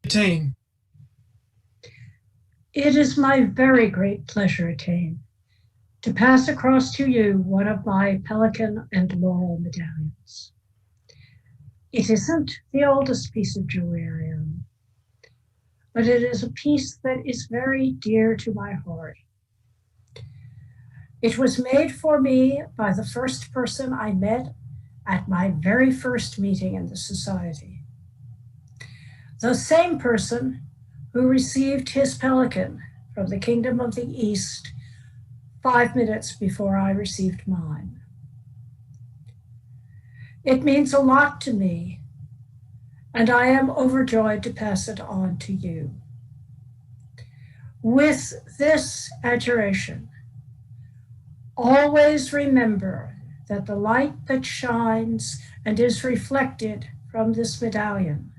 Attain. It is my very great pleasure, Attain, to pass across to you one of my pelican and laurel medallions. It isn't the oldest piece of jewelry I own, but it is a piece that is very dear to my heart. It was made for me by the first person I met at my very first meeting in the society. The same person who received his pelican from the Kingdom of the East 5 minutes before I received mine. It means a lot to me, and I am overjoyed to pass it on to you. With this adjuration, always remember that the light that shines and is reflected from this medallion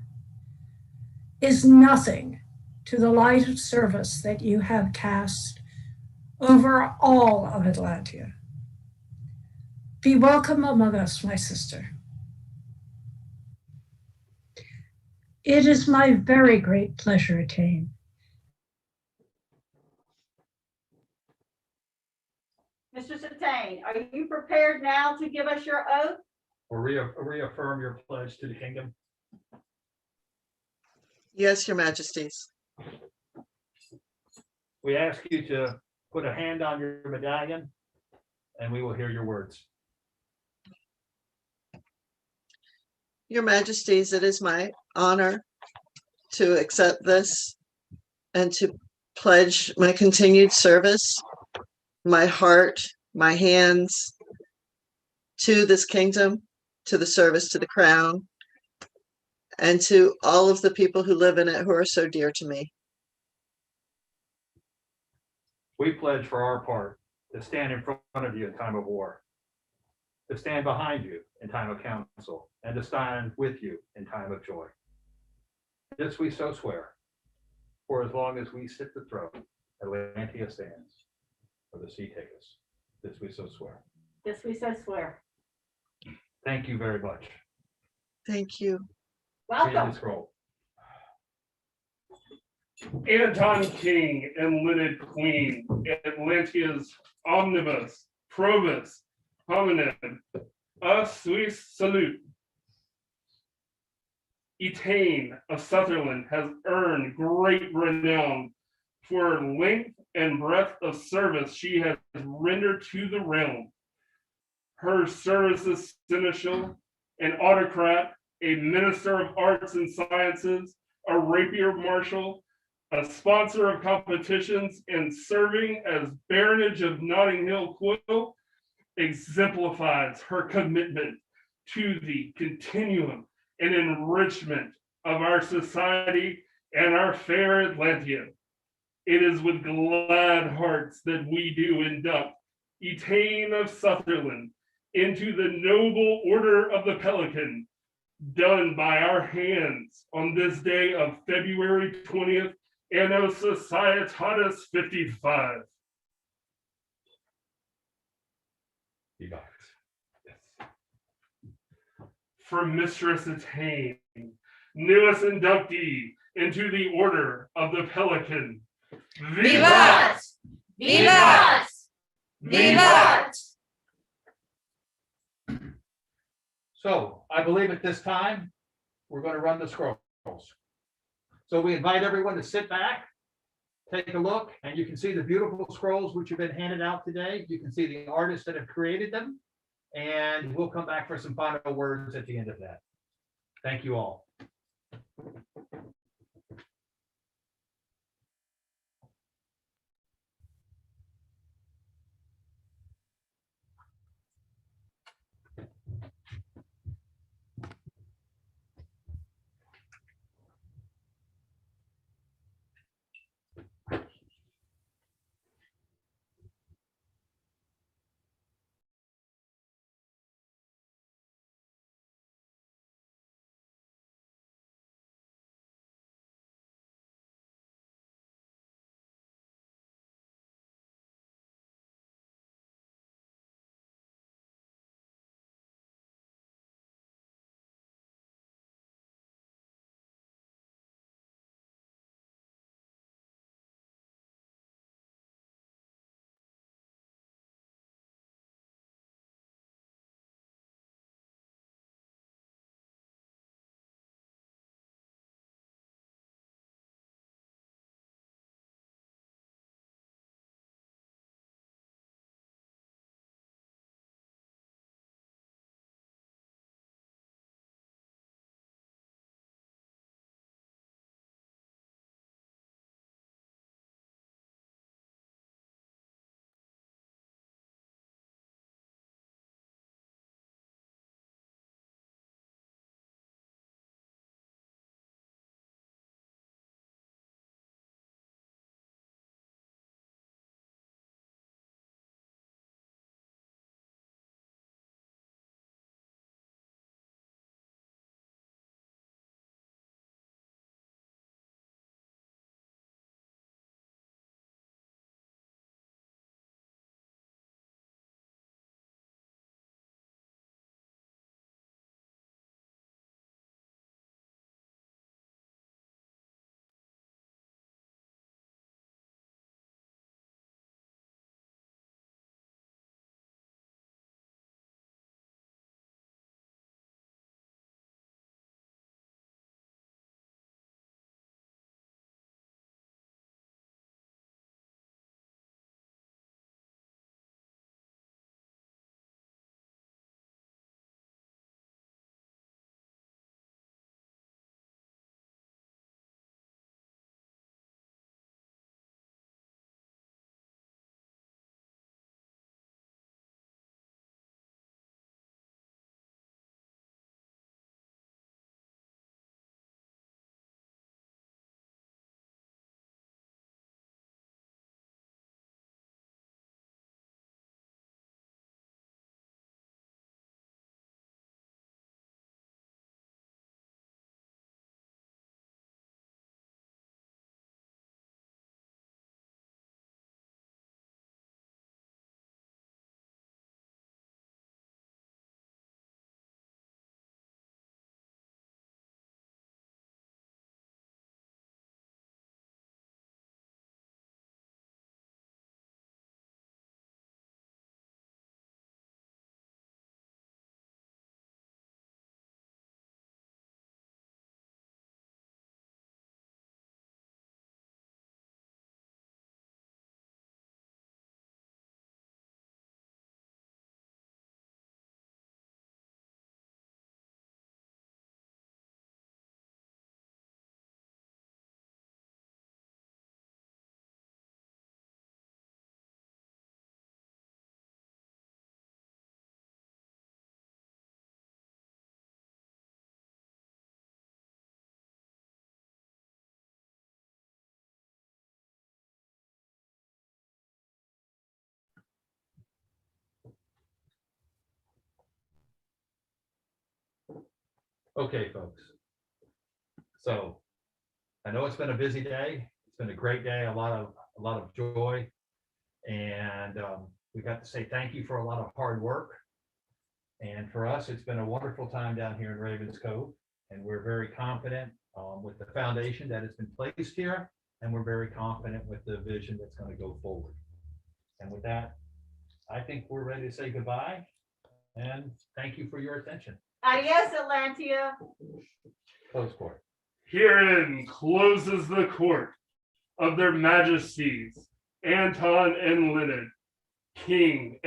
is nothing to the light of service that you have cast over all of Atlantia. Be welcome among us, my sister. It is my very great pleasure, Attain. Mr. Satane, are you prepared now to give us your oath? Or reaffirm your pledge to the kingdom? Yes, Your Majesties. We ask you to put a hand on your medallion and we will hear your words. Your Majesties, it is my honor to accept this and to pledge my continued service, my heart, my hands to this kingdom, to the service to the crown, and to all of the people who live in it who are so dear to me. We pledge for our part to stand in front of you in time of war, to stand behind you in time of counsel, and to stand with you in time of joy. This we so swear, for as long as we sit the throne, Atlantia stands, or the sea take us. This we so swear. This we so swear. Thank you very much. Thank you. Welcome. Scroll. Anton King and Lidded Queen, Atlantia's omnibus, Probus, hominid, a Swiss salute. Etain of Sutherland has earned great renown for length and breadth of service she has rendered to the realm. her service as seneschal, an autocrat, a minister of arts and sciences, a rapier marshal, a sponsor of competitions, and serving as baronage of Notting Hill Quill, exemplifies her commitment to the continuum and enrichment of our society and our fair Atlantia. It is with glad hearts that we do induct Etain of Sutherland into the noble order of the Pelican, done by our hands on this day of February 20th, Anno Societatis 55. Be back. Yes. For Mistress Etain, newest inductee into the order of the Pelican. Vivat! Vivat! Vivat! So I believe at this time, we're going to run the scrolls. So we invite everyone to sit back, take a look, and you can see the beautiful scrolls which have been handed out today. You can see the artists that have created them. And we'll come back for some final words at the end of that. Thank you all. Okay, folks. So I know it's been a busy day. It's been a great day, a lot of joy. And we got to say thank you for a lot of hard work. And for us, it's been a wonderful time down here in Ravens Cove. And we're very confident with the foundation that has been placed here. And we're very confident with the vision that's going to go forward. And with that, I think we're ready to say goodbye. And thank you for your attention. Adios, Atlantia. Close court. Herein closes the court of their majesties, Anton and Leonard, King